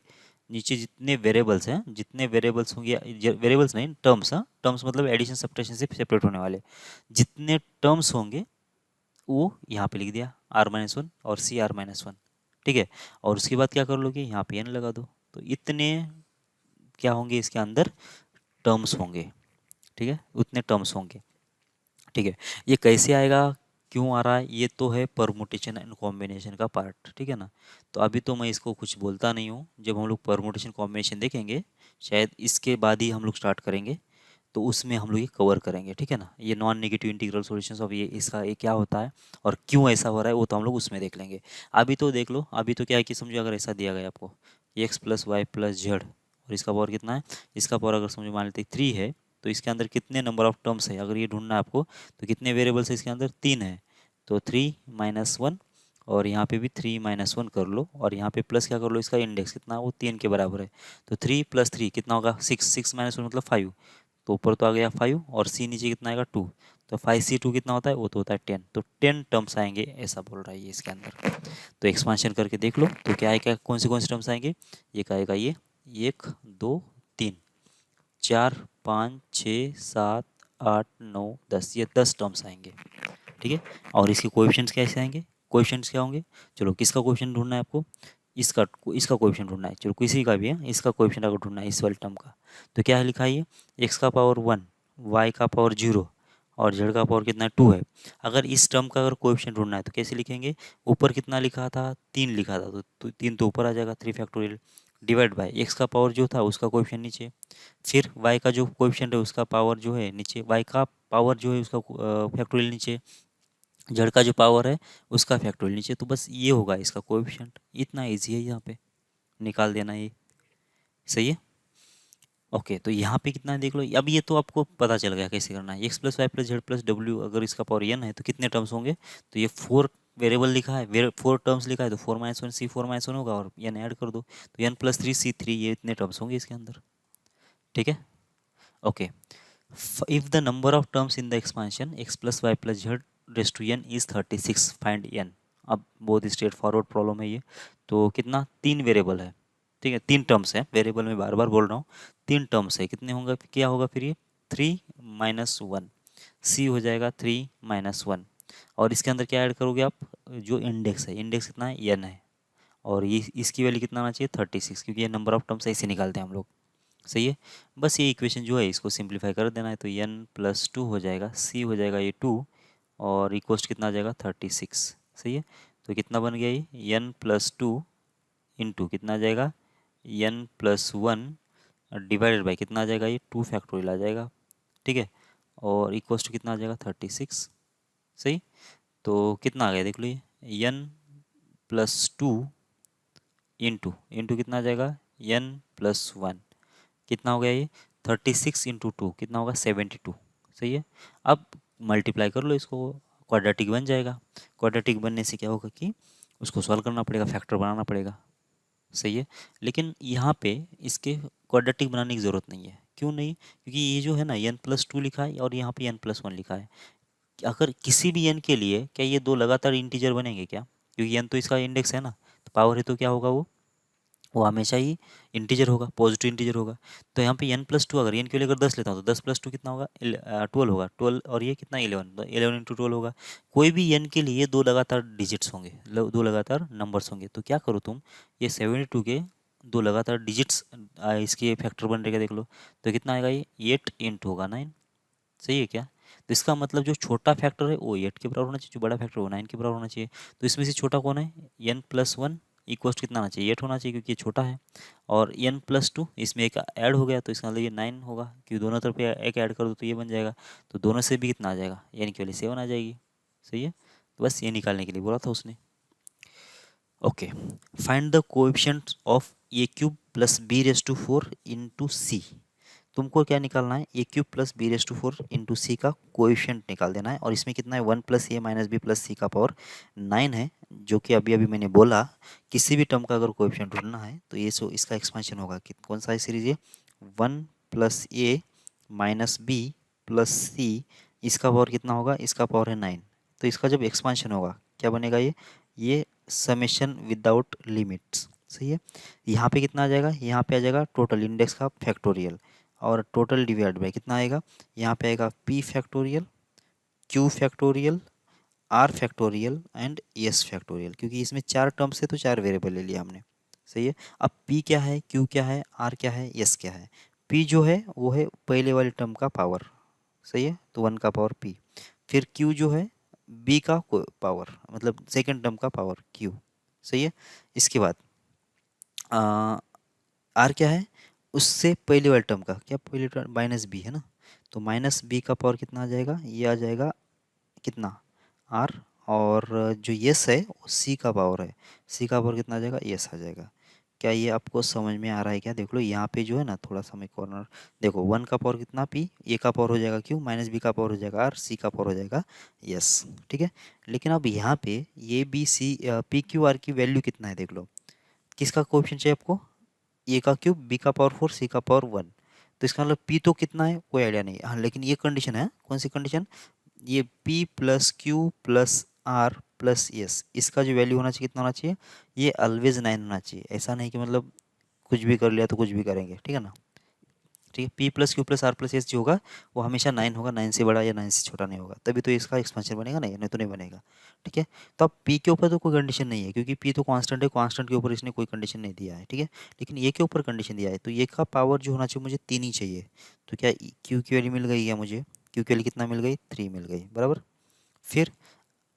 नीचे जितने वेरिएबल्स हैं, जितने वेरिएबल्स होंगे, वेरिएबल्स नहीं टर्म्स, हाँ टर्म्स मतलब एडिशन सब्ट्रैक्शन से सेपरेट होने वाले, जितने टर्म्स होंगे वो यहाँ पे लिख दिया, r - 1 और CR - 1, ठीक है। और उसके बाद क्या कर लोगे, यहाँ पे n लगा दो, तो इतने क्या होंगे इसके अंदर, टर्म्स होंगे, ठीक है, उतने टर्म्स होंगे, ठीक है। ये कैसे आएगा, क्यों आ रहा है, ये तो है परमुटेशन एंड कॉम्बिनेशन का पार्ट, ठीक है ना। तो अभी तो मैं इसको कुछ बोलता नहीं हूँ, जब हम लोग परमुटेशन कॉम्बिनेशन देखेंगे, शायद इसके बाद ही हम लोग स्टार्ट करेंगे, तो उसमें हम लोग ये कवर करेंगे, ठीक है ना। ये non negative integral solutions of ये इसका ये क्या होता है और क्यों ऐसा हो रहा है, वो तो हम लोग उसमें देख लेंगे। अभी तो देख लो, अभी तो क्या है कि समझो अगर ऐसा दिया गया आपको x + y + z और इसका पावर कितना है, इसका पावर अगर समझो मान लेते 3 है, तो इसके अंदर कितने नंबर ऑफ टर्म्स है अगर ये ढूंढना है आपको, तो कितने वेरिएबल्स है इसके अंदर, 3 है, तो 3 - 1 और यहाँ पे भी 3 - 1 कर लो, और यहाँ पे प्लस क्या कर लो, इसका इंडेक्स कितना, वो 3 के बराबर है, तो 3 + 3 कितना होगा, 6 6 - 1 मतलब 5, तो ऊपर तो आ गया 5 और सी नीचे कितना आएगा 2, तो 5c2 कितना होता है, वो तो होता है 10, तो 10 टर्म्स आएंगे ऐसा बोल रहा है ये इसके अंदर। तो एक्सपांशन करके देख लो, तो क्या आएगा, कौन से टर्म्स आएंगे, ये आएगा ये 1 2 3 4 5 6 7 8 9 10, ये 10 टर्म्स आएंगे, ठीक है। और इसके कोएफिशिएंट्स कैसे आएंगे, कोएफिशिएंट्स क्या होंगे, चलो किसका कोएफिशिएंट ढूंढना है आपको, इसका इसका कोएफिशिएंट ढूंढना है, चलो किसी का भी है, इसका कोएफिशिएंट अगर ढूंढना है इस वाले टर्म का, तो क्या है लिखा है ये, x का पावर 1 y का पावर 0 और z का पावर कितना 2 है। अगर इस टर्म का अगर कोएफिशिएंट ढूंढना है तो कैसे लिखेंगे, ऊपर कितना लिखा था, 3 लिखा था, तो 3 तो ऊपर आ जाएगा, 3 फैक्टोरियल, डिवाइड बाय एक्स का पावर जो था उसका कोएफिशिएंट नीचे, फिर वाई का जो कोएफिशिएंट है उसका पावर जो है नीचे, वाई का पावर जो है उसका फैक्टोरियल नीचे, जेड का जो पावर है उसका फैक्टोरियल नीचे। तो बस ये होगा इसका कोएफिशिएंट, इतना इजी है यहाँ पे निकाल देना ये। सही है। ओके, तो यहाँ पे कितना है देख लो। अब ये तो आपको पता चल गया कैसे करना है। X plus y plus z plus डब्ल्यू, अगर इसका पावर एन है तो कितने टर्म्स होंगे, तो ये 4 वेरिएबल लिखा है, 4 टर्म्स लिखा है, तो 4 - 1 सी 4 - 1 होगा और एन ऐड कर दो तो एन प्लस 3 सी 3, ये इतने टर्म्स होंगे इसके अंदर। ठीक है। Okay, if the number of terms in the expansion x plus y plus z raise to n is 36, find n. अब बहुत स्ट्रेट फॉरवर्ड प्रॉब्लम है ये। तो कितना, 3 वेरिएबल है, ठीक है, 3 टर्म्स है, वेरिएबल में बार बार बोल रहा हूँ, 3 टर्म्स है, कितने होंगे, क्या होगा फिर ये 3 - 1, सी हो जाएगा 3 - 1, और इसके अंदर क्या ऐड करोगे आप, जो इंडेक्स है, इंडेक्स कितना है, एन है, और ये इसकी वैल्यू कितना आना चाहिए 36, क्योंकि ये नंबर ऑफ टर्म्स ऐसे निकालते हैं हम लोग। सही है। बस ये इक्वेशन जो है इसको सिंप्लीफाई कर देना है, तो एन प्लस 2 हो जाएगा, सी हो जाएगा ये 2, और इक्वस्ट कितना आ जाएगा 36। सही है। तो कितना बन गया ये, एन प्लस 2 इंटू कितना आ जाएगा, एन प्लस 1 डिवाइडेड बाई कितना आ जाएगा, ये 2 फैक्टोरियल आ जाएगा। ठीक है। और इक्वस्ट कितना आ जाएगा 36। सही। तो कितना आ गया देख लो, ये एन प्लस 2 इंटू इंटू कितना आ जाएगा, एन प्लस 1, कितना हो गया ये 36 इंटू 2 कितना होगा 72। सही है। अब मल्टीप्लाई कर लो इसको, क्वाड्रेटिक बन जाएगा। क्वाड्रेटिक बनने से क्या होगा कि उसको सॉल्व करना पड़ेगा, फैक्टर बनाना पड़ेगा। सही है। लेकिन यहाँ पे इसके क्वाड्रेटिक बनाने की ज़रूरत नहीं है। क्यों नहीं, क्योंकि ये जो है ना एन प्लस 2 लिखा है और यहाँ पे एन प्लस 1 लिखा है। अगर किसी भी एन के लिए क्या ये दो लगातार इंटीजर बनेंगे क्या, क्योंकि एन तो इसका इंडेक्स है ना, तो पावर है तो क्या होगा, वो हमेशा ही इंटीजर होगा, पॉजिटिव इंटीजर होगा। तो यहाँ पे एन प्लस 2, अगर एन की वैल्यू अगर 10 लेता हूँ तो 10 प्लस 2 कितना होगा, 12 होगा, 12, और ये कितना 11, तो 11 इंटू 12 होगा। कोई भी एन के लिए दो लगातार डिजिट्स होंगे, दो लगातार नंबर्स होंगे, तो क्या करो तुम, ये 72 के दो लगातार डिजिट्स इसके फैक्टर बन रहेगा देख लो, तो कितना आएगा, ये 8 इंटू होगा 9। सही है क्या। तो इसका मतलब जो छोटा फैक्टर है वो 8 के बराबर होना चाहिए, जो बड़ा फैक्टर वो 9 के बराबर होना चाहिए। तो इसमें से छोटा कौन है, एन प्लस 1 इक्वल कितना आना चाहिए, 8 होना चाहिए, क्योंकि ये छोटा है। और एन प्लस 2 इसमें एक ऐड हो गया, तो इसका मतलब ये 9 होगा, क्योंकि दोनों तरफ एक ऐड कर दो तो ये बन जाएगा। तो दोनों से भी कितना आ जाएगा, एन की वैल्यू 7 आ जाएगी। सही है। तो बस ये निकालने के लिए बोला था उसने। Okay, find the coefficient of A cube plus B raise to 4 into C. तुमको क्या निकालना है, A cube plus B raise to 4 into C का कोएफिशिएंट निकाल देना है। और इसमें कितना है, 1 प्लस ए माइनस बी प्लस सी का पावर 9 है, जो कि अभी अभी मैंने बोला किसी भी टर्म का अगर कोएफिशिएंट ढूंढना है तो ये सो इसका एक्सपेंशन होगा कि कौन सा है सीरीज है, 1 प्लस ए माइनस बी प्लस सी, इसका पावर कितना होगा, इसका पावर है 9। तो इसका जब एक्सपेंशन होगा क्या बनेगा, ये समेशन विदाउट लिमिट्स। सही है। यहाँ पे कितना आ जाएगा, यहाँ पे आ जाएगा टोटल इंडेक्स का फैक्टोरियल, और टोटल डिवाइड बाय कितना आएगा, यहाँ पे आएगा P factorial, Q factorial, R factorial and S factorial, क्योंकि इसमें 4 टर्म्स है तो 4 वेरिएबल ले लिया हमने। सही है। अब पी क्या है, क्यू क्या है, आर क्या है, एस क्या है। पी जो है वो है पहले वाले टर्म का पावर। सही है, तो 1 का पावर पी। फिर क्यू जो है बी का पावर, मतलब सेकेंड टर्म का पावर क्यू। सही है। इसके बाद आर क्या है, उससे पहले वाले टर्म का क्या, पहले टर्म माइनस बी है ना, तो माइनस बी का पावर कितना आ जाएगा, ये आ जाएगा कितना, आर। और जो यस है वो सी का पावर है, सी का पावर कितना आ जाएगा, यस आ जाएगा। क्या ये आपको समझ में आ रहा है क्या, देख लो यहाँ पे जो है ना थोड़ा सा मैं कॉर्नर देखो, 1 का पावर कितना पी, ए का पावर हो जाएगा क्यू, माइनस बी का पावर हो जाएगा आर, सी का पावर हो जाएगा यस। ठीक है। लेकिन अब यहाँ पे ये B C P Q R की वैल्यू कितना है देख लो, किसका कोएफिशिएंट चाहिए आपको, ए का क्यूब बी का पावर 4 सी का पावर 1। तो इसका मतलब पी तो कितना है कोई आइडिया नहीं, हाँ लेकिन ये कंडीशन है, कौन सी कंडीशन, ये P plus Q plus R plus S, इसका जो वैल्यू होना चाहिए कितना होना चाहिए, ये ऑलवेज 9 होना चाहिए। ऐसा नहीं कि मतलब कुछ भी कर लिया तो कुछ भी करेंगे, ठीक है ना। ठीक है, P plus Q plus R plus S जो होगा वो हमेशा 9 होगा, 9 से बड़ा या 9 से छोटा नहीं होगा, तभी तो इसका एक्सपेंशन बनेगा, नहीं तो नहीं बनेगा। ठीक है। तो अब पी के ऊपर तो कोई कंडीशन नहीं है, क्योंकि पी तो कांस्टेंट है, कांस्टेंट के ऊपर इसने कोई कंडीशन नहीं दिया है। ठीक है। लेकिन ये के ऊपर कंडीशन दिया है, तो ये का पावर जो होना चाहिए मुझे 3 ही चाहिए। तो क्या क्यू की वैल्यू मिल गई है मुझे, क्यू की वैल्यू कितना मिल गई, 3 मिल गई, बराबर। फिर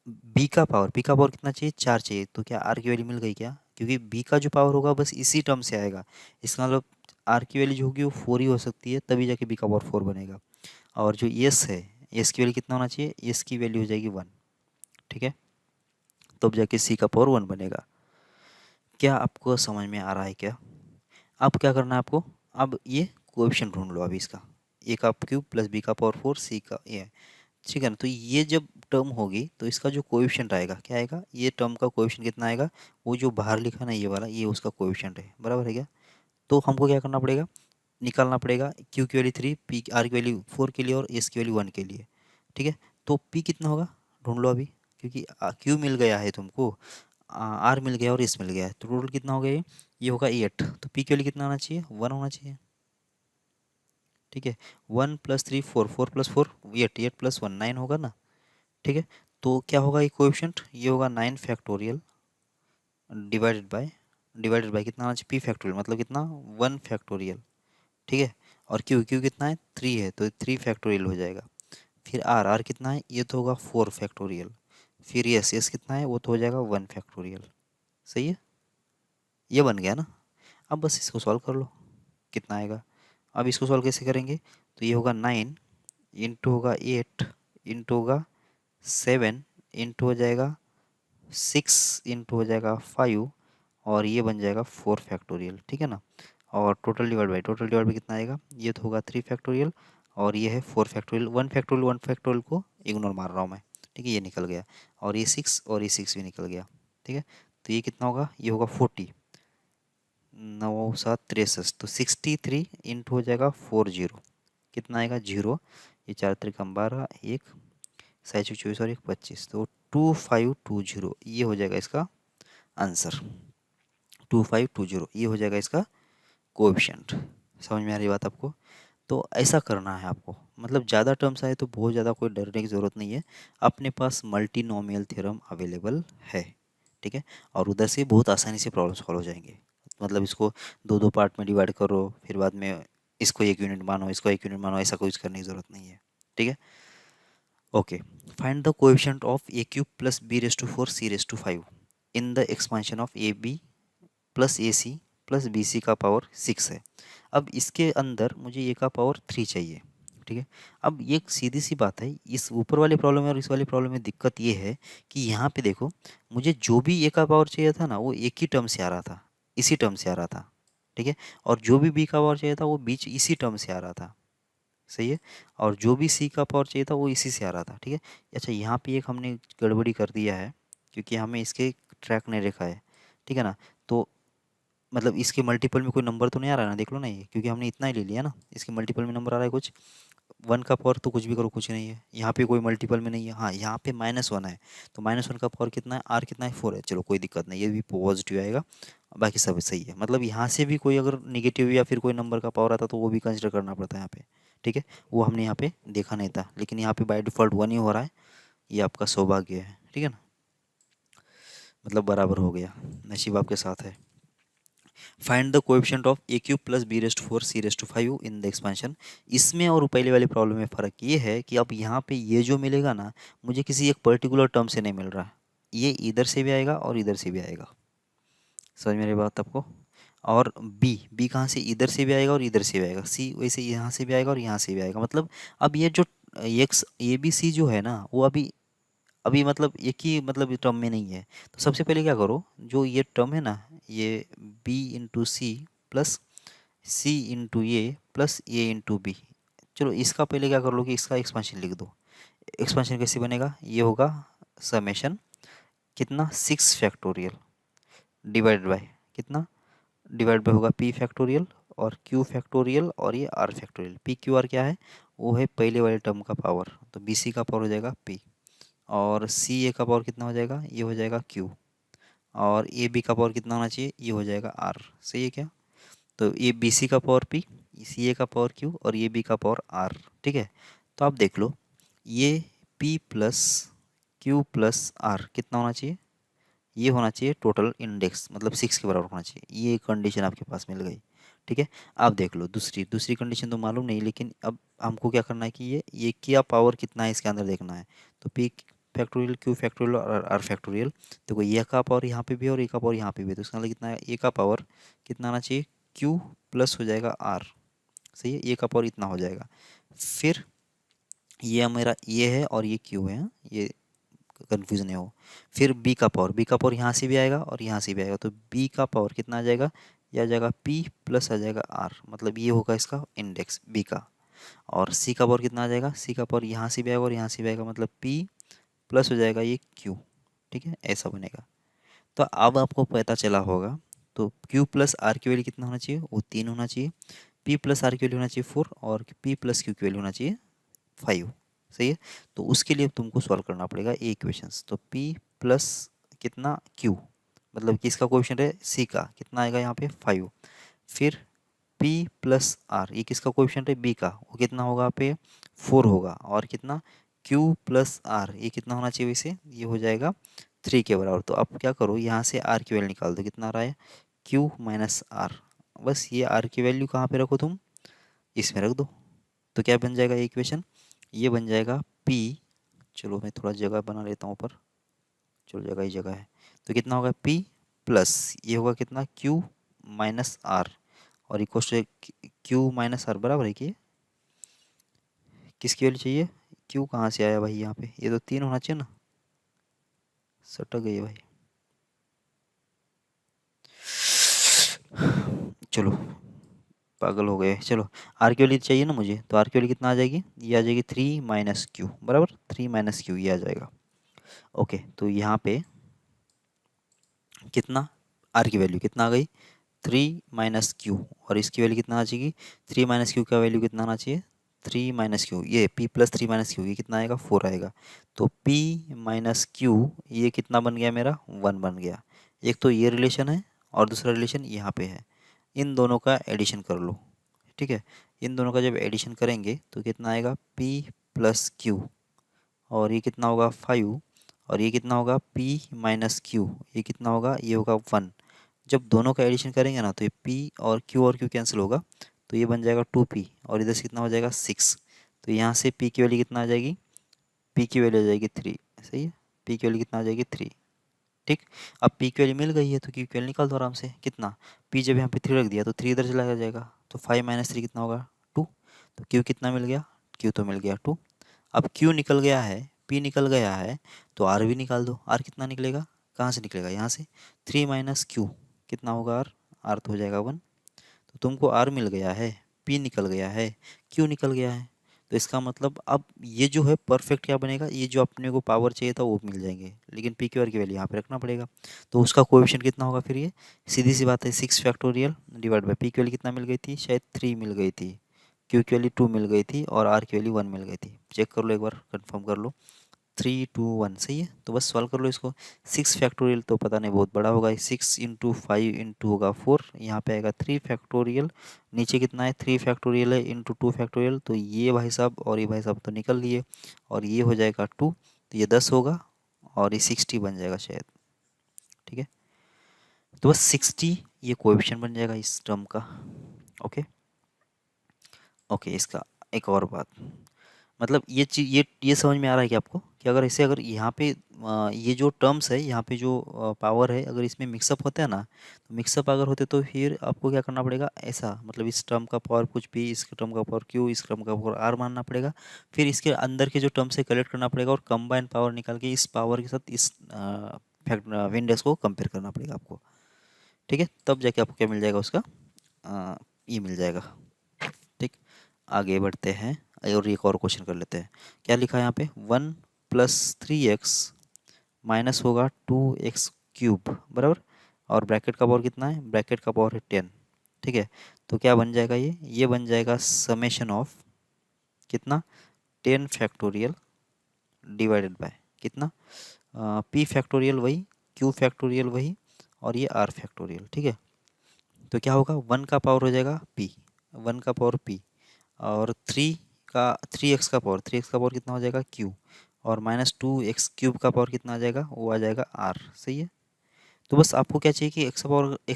बी का पावर कितना चाहिए, 4 चाहिए, तो क्या आर की वैल्यू मिल गई क्या, क्योंकि बी का जो पावर होगा बस इसी टर्म से आएगा। इसका मतलब आर की वैल्यू जो होगी वो 4 ही हो सकती है, तभी जाके बी का पावर 4 बनेगा। और जो एस है, एस की वैल्यू कितना होना चाहिए, एस की वैल्यू हो जाएगी 1। ठीक है, तब जाके सी का पावर 1 बनेगा। क्या आपको समझ में आ रहा है क्या? अब क्या करना है आपको, अब ये कोएफिशिएंट ढूंढ लो अभी इसका, ए का क्यूब प्लस बी का पावर 4 सी का ये, ठीक है ना। तो ये जब टर्म होगी तो इसका जो कोएफिशिएंट आएगा क्या आएगा, ये टर्म का कोएफिशिएंट कितना आएगा, वो जो बाहर लिखा ना ये वाला, ये उसका कोएफिशिएंट है, बराबर है क्या। तो हमको क्या करना पड़ेगा, निकालना पड़ेगा क्यू की वैल्यू 3, पी आर की वैल्यू 4 के लिए और एस की वैल्यू 1 के लिए। ठीक है, तो पी कितना होगा ढूंढ लो अभी, क्योंकि क्यू मिल गया है तुमको, आर मिल गया और एस मिल गया है, तो टोटल कितना हो गया ये होगा 8। तो पी के लिए कितना होना चाहिए, 1 होना चाहिए। ठीक है, 1 प्लस 3 4, 4 प्लस 4 8, 8 प्लस 1 9 होगा ना। ठीक है, तो क्या होगा ये कोएफिशिएंट, ये होगा 9 फैक्टोरियल डिवाइडेड बाय कितना होना चाहिए, पी फैक्टोरियल मतलब कितना 1 फैक्टोरियल। ठीक है, और क्यू क्यू कितना है 3 है, तो 3 फैक्टोरियल हो जाएगा। फिर आर आर कितना है, ये तो होगा 4 फैक्टोरियल। फिर एस एस कितना है, वो तो हो जाएगा 1 फैक्टोरियल। सही है, ये बन गया ना। अब बस इसको सॉल्व कर लो, कितना आएगा। अब इसको सॉल्व कैसे करेंगे, तो ये होगा 9 इंटू होगा 8 इंटू होगा 7 इंटू हो जाएगा 6 इंटू हो जाएगा 5, और ये बन जाएगा 4 फैक्टोरियल। ठीक है ना, और टोटल डिवाइड बाई कितना आएगा, ये तो होगा 3 फैक्टोरियल और ये है 4 फैक्टोरियल। 1 फैक्टोरियल को इग्नोर मार रहा हूँ मैं। ठीक है, ये निकल गया, और ये 6 और ये 6 भी निकल गया। ठीक है, तो ये कितना होगा, ये होगा 40, 9 7 63, तो 63 इंटू हो जाएगा 40, कितना आएगा 0, ये 4 त्रिकम 12, 1 साइज 24 और 1 25, तो 2520 ये हो जाएगा इसका आंसर। 2520 ये हो जाएगा इसका कोएफिशिएंट। समझ में आ रही बात आपको? तो ऐसा करना है आपको, मतलब ज़्यादा टर्म्स आए तो बहुत ज़्यादा कोई डरने की ज़रूरत नहीं है, अपने पास मल्टीनोमियल थ्योरम अवेलेबल है। ठीक है, और उधर से बहुत आसानी से प्रॉब्लम सॉल्व हो जाएंगे। मतलब इसको दो दो पार्ट में डिवाइड करो, फिर बाद में इसको एक यूनिट मानो, इसको एक यूनिट मानो, ऐसा कुछ करने की ज़रूरत नहीं है। ठीक है, okay. Find the coefficient of A cube plus B raise to 4 C raise to 5 in the expansion of A B plus A C plus B C का पावर 6 है। अब इसके अंदर मुझे ए का पावर 3 चाहिए। ठीक है, अब ये एक सीधी सी बात है, इस ऊपर वाले प्रॉब्लम में और इस वाले प्रॉब्लम में दिक्कत ये है कि यहाँ पे देखो, मुझे जो भी ए का पावर चाहिए था ना वो एक ही टर्म से आ रहा था, इसी टर्म से आ रहा था। ठीक है, और जो भी बी का पावर चाहिए था वो बीच इसी टर्म से आ रहा था। सही है, और जो भी सी का पावर चाहिए था वो इसी से आ रहा था। ठीक है, अच्छा यहाँ पे एक हमने गड़बड़ी कर दिया है, क्योंकि हमें इसके ट्रैक नहीं रखा है। ठीक है ना, तो मतलब इसके मल्टीपल में कोई नंबर तो नहीं आ रहा है ना, देख लो ना ये, क्योंकि हमने इतना ही ले लिया ना, इसके मल्टीपल में नंबर आ रहा है कुछ, 1 का पावर तो कुछ भी करो कुछ नहीं है, यहाँ पे कोई मल्टीपल में नहीं है। हाँ, यहाँ पे -1 है, तो -1 का पावर कितना है, आर कितना है 4 है, चलो कोई दिक्कत नहीं, ये भी पॉजिटिव आएगा, बाकी सब सही है। मतलब यहाँ से भी कोई अगर निगेटिव या फिर कोई नंबर का पावर आता तो वो भी कंसिडर करना पड़ता है यहाँ पे। ठीक है, वो हमने यहाँ पे देखा नहीं था, लेकिन यहाँ पे बाय डिफ़ॉल्ट 1 ही हो रहा है, ये आपका सौभाग्य है। ठीक है ना, मतलब बराबर हो गया, नसीब आपके साथ है। Find the coefficient of A cube plus B raised 4 C raised 5 in the expansion. इसमें और पहले वाली प्रॉब्लम में फ़र्क ये है कि अब यहाँ पे ये जो मिलेगा ना, मुझे किसी एक पर्टिकुलर टर्म से नहीं मिल रहा, ये इधर से भी आएगा और इधर से भी आएगा। समझ मेरी बात आपको? और बी बी कहाँ से, इधर से भी आएगा और इधर से भी आएगा। सी वैसे यहाँ से भी आएगा और यहाँ से भी आएगा। मतलब अब ये जो एक्स ए बी सी जो है ना, वो अभी अभी मतलब एक ही मतलब टर्म में नहीं है। तो सबसे पहले क्या करो, जो ये टर्म है ना, ये बी इंटू सी प्लस सी इंटू ए इंटू बी, चलो इसका पहले क्या कर लो कि इसका एक्सपेंशन लिख दो। एक्सपेंशन कैसे बनेगा, ये होगा समेशन कितना 6 फैक्टोरियल डिवाइडेड बाय कितना, डिवाइड बाय होगा पी फैक्टोरियल और क्यू फैक्टोरियल और ये R factorial. P Q R क्या है, वो है पहले वाले टर्म का पावर, तो बी सी का पावर हो जाएगा पी, और सी ए का पावर कितना हो जाएगा, ये हो जाएगा क्यू, और ए बी का पावर कितना होना चाहिए, ये हो जाएगा आर। सही है क्या? तो ये बी सी का पावर पी, सी ए का पावर क्यू और ये बी का पावर आर। ठीक है, तो आप देख लो, ये P plus Q plus are कितना होना चाहिए, ये होना चाहिए टोटल इंडेक्स, मतलब 6 के बराबर होना चाहिए। ये कंडीशन आपके पास मिल गई। ठीक है, आप देख लो दूसरी दूसरी कंडीशन तो मालूम नहीं, लेकिन अब हमको क्या करना है कि ये क्या पावर कितना है इसके अंदर देखना है। तो पी फैक्टोरियल, क्यू फैक्टोरियल और आर फैक्टोरियल। देखो ए का पावर यहाँ पे भी है और ए का पावर यहाँ पे भी है, तो इसका मतलब कितना है, ए का पावर कितना आना चाहिए, क्यू प्लस हो जाएगा आर, सही है, ए का पावर इतना हो जाएगा। फिर ये मेरा ये है और ये क्यू है, ये कंफ्यूज नहीं हो। फिर बी का पावर यहाँ से भी आएगा और यहाँ से भी आएगा, तो बी का पावर कितना आ जाएगा, ये आ जाएगा पी प्लस आ जाएगा आर, मतलब ये होगा इसका इंडेक्स बी का। और सी का पावर कितना आ जाएगा, सी का पावर यहाँ से भी आएगा और यहाँ से भी आएगा, मतलब पी प्लस हो जाएगा ये क्यू, ठीक है, ऐसा बनेगा। तो अब आपको पता चला होगा, तो क्यू प्लस आर की वैल्यू कितना होना चाहिए, वो 3 होना चाहिए, पी प्लस आर की वैल्यू होना चाहिए 4 और पी प्लस क्यू की वैल्यू होना चाहिए 5, सही है। तो उसके लिए तुमको सॉल्व करना पड़ेगा ए इक्वेशंस, तो पी प्लस कितना क्यू, मतलब किसका कोएफिशिएंट है, सी का, कितना आएगा यहाँ पे 5। फिर पी प्लस आर, ये किसका कोएफिशिएंट है, बी का, वो कितना होगा यहाँ पे 4 होगा, और कितना क्यू प्लस आर, ये कितना होना चाहिए वैसे, ये हो जाएगा 3 के बराबर। तो अब क्या करो, यहाँ से आर की वैल्यू निकाल दो, कितना आ रहा है, क्यू माइनस आर, बस ये आर की वैल्यू कहाँ पे रखो तुम, इसमें रख दो। तो क्या बन जाएगा इक्वेशन, ये बन जाएगा पी, चलो मैं थोड़ा जगह बना लेता हूँ ऊपर, चलो जगह ही जगह है, तो कितना होगा पी प्लस ये होगा कितना क्यू माइनस आर, और equal to Q minus R बराबर है कि किसकी वैल्यू चाहिए, क्यू कहाँ से आया भाई यहाँ पे, ये तो 3 होना चाहिए ना, सटक गई है भाई। चलो पागल हो गए, चलो आर की वैल्यू चाहिए ना मुझे, तो आर की वैल्यू कितना आ जाएगी, ये आ जाएगी 3 माइनस क्यू बराबर, 3 माइनस क्यू ये आ जाएगा। ओके, तो यहाँ पे कितना, आर की वैल्यू कितना आ गई 3 माइनस क्यू, और इसकी वैल्यू कितना आ जाएगी, 3 माइनस क्यू का वैल्यू कितना आना चाहिए, 3 माइनस क्यू, ये पी प्लस 3 माइनस क्यू, ये कितना आएगा 4 आएगा। तो पी माइनस क्यू ये कितना बन गया मेरा 1 बन गया। एक तो ये रिलेशन है और दूसरा रिलेशन यहाँ पे है, इन दोनों का एडिशन कर लो, ठीक है। इन दोनों का जब एडिशन करेंगे तो कितना आएगा पी प्लस क्यू, और ये कितना होगा 5, और ये कितना होगा पी माइनस क्यू, ये कितना होगा, ये होगा 1। जब दोनों का एडिशन करेंगे ना, तो ये पी और क्यू कैंसिल होगा, तो ये बन जाएगा 2p, और इधर से कितना हो जाएगा 6। तो यहाँ से p की वैल्यू कितना आ जाएगी, p की वैल्यू आ जाएगी 3, सही है, p की वैल्यू कितना आ जाएगी 3, ठीक। अब p की वैल्यू मिल गई है तो q की वैल्यू निकाल दो आराम से, कितना p जब यहाँ पे 3 रख दिया तो 3 इधर चला जाएगा, तो 5 माइनस 3 कितना होगा 2। तो q कितना मिल गया, q तो मिल गया 2। अब q निकल गया है, p निकल गया है, तो r भी निकाल दो, r कितना निकलेगा, कहाँ से निकलेगा, यहाँ से 3 माइनस क्यू कितना होगा r, r तो हो जाएगा 1। तो तुमको r मिल गया है, p निकल गया है, q निकल गया है, तो इसका मतलब अब ये जो है परफेक्ट क्या बनेगा, ये जो अपने को पावर चाहिए था वो मिल जाएंगे, लेकिन p क्यू r की वैल्यू यहाँ पे रखना पड़ेगा। तो उसका कोएफिशिएंट कितना होगा फिर, ये सीधी सी बात है 6 फैक्टोरियल डिवाइड बाई p की वैल्यू कितना मिल गई थी, शायद 3 मिल गई थी, q की वैल्यू 2 मिल गई थी, और r की वैल्यू 1 मिल गई थी। चेक कर लो एक बार, कंफर्म कर लो, 3 2 1 सही है। तो बस सॉल्व कर लो इसको, 6 फैक्टोरियल तो पता नहीं बहुत बड़ा होगा, 6 इंटू 5 इंटू होगा 4, यहाँ पे आएगा 3 फैक्टोरियल, नीचे कितना है 3 फैक्टोरियल है इंटू 2 फैक्टोरियल, तो ये भाई साहब और ये भाई साहब तो निकल लिए, और ये हो जाएगा 2, तो ये 10 होगा, और ये 60 बन जाएगा शायद, ठीक है। तो बस 60 ये कोएफिशिएंट बन जाएगा इस टर्म का। ओके ओके, इसका एक और बात, मतलब ये चीज ये समझ में आ रहा है कि आपको, कि अगर इसे अगर यहाँ पे ये जो टर्म्स है यहाँ पे जो पावर है, अगर इसमें मिक्सअप होता है ना, तो मिक्सअप अगर होते तो फिर आपको क्या करना पड़ेगा, ऐसा मतलब इस टर्म का पावर कुछ भी, इस टर्म का पावर क्यू, इस टर्म का पावर आर मानना पड़ेगा, फिर इसके अंदर के जो टर्म्स है कलेक्ट करना पड़ेगा, और कंबाइन पावर निकाल के इस पावर के साथ इस फैक्ट विंडेक्स को कंपेयर करना पड़ेगा आपको, ठीक है। तब जाके आपको क्या मिल जाएगा उसका, ये मिल जाएगा, ठीक। आगे बढ़ते हैं और एक और क्वेश्चन कर लेते हैं। क्या लिखा है यहाँ पे, 1 + 3x माइनस होगा 2x क्यूब बराबर, और ब्रैकेट का पावर कितना है, ब्रैकेट का पावर है 10, ठीक है। तो क्या बन जाएगा, ये बन जाएगा समेशन ऑफ कितना 10 फैक्टोरियल डिवाइडेड बाय कितना p फैक्टोरियल वही, q फैक्टोरियल वही, और ये r फैक्टोरियल, ठीक है। तो क्या होगा, 1 का पावर हो जाएगा p, 1 का पावर p, और 3x का पावर कितना हो जाएगा q, और -2x क्यूब का पावर कितना आ जाएगा, वो आ जाएगा r, सही है। तो बस आपको क्या चाहिए कि x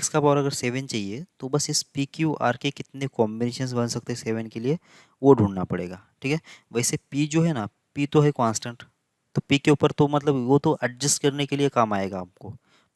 का पावर अगर 7 चाहिए, तो बस इस p q r के कितने कॉम्बिनेशंस बन सकते हैं 7 के लिए, वो ढूंढना पड़ेगा, ठीक है। वैसे p जो है ना, p तो है कांस्टेंट, तो पी के ऊपर तो मतलब वो तो एडजस्ट करने के लिए काम आएगा आपको।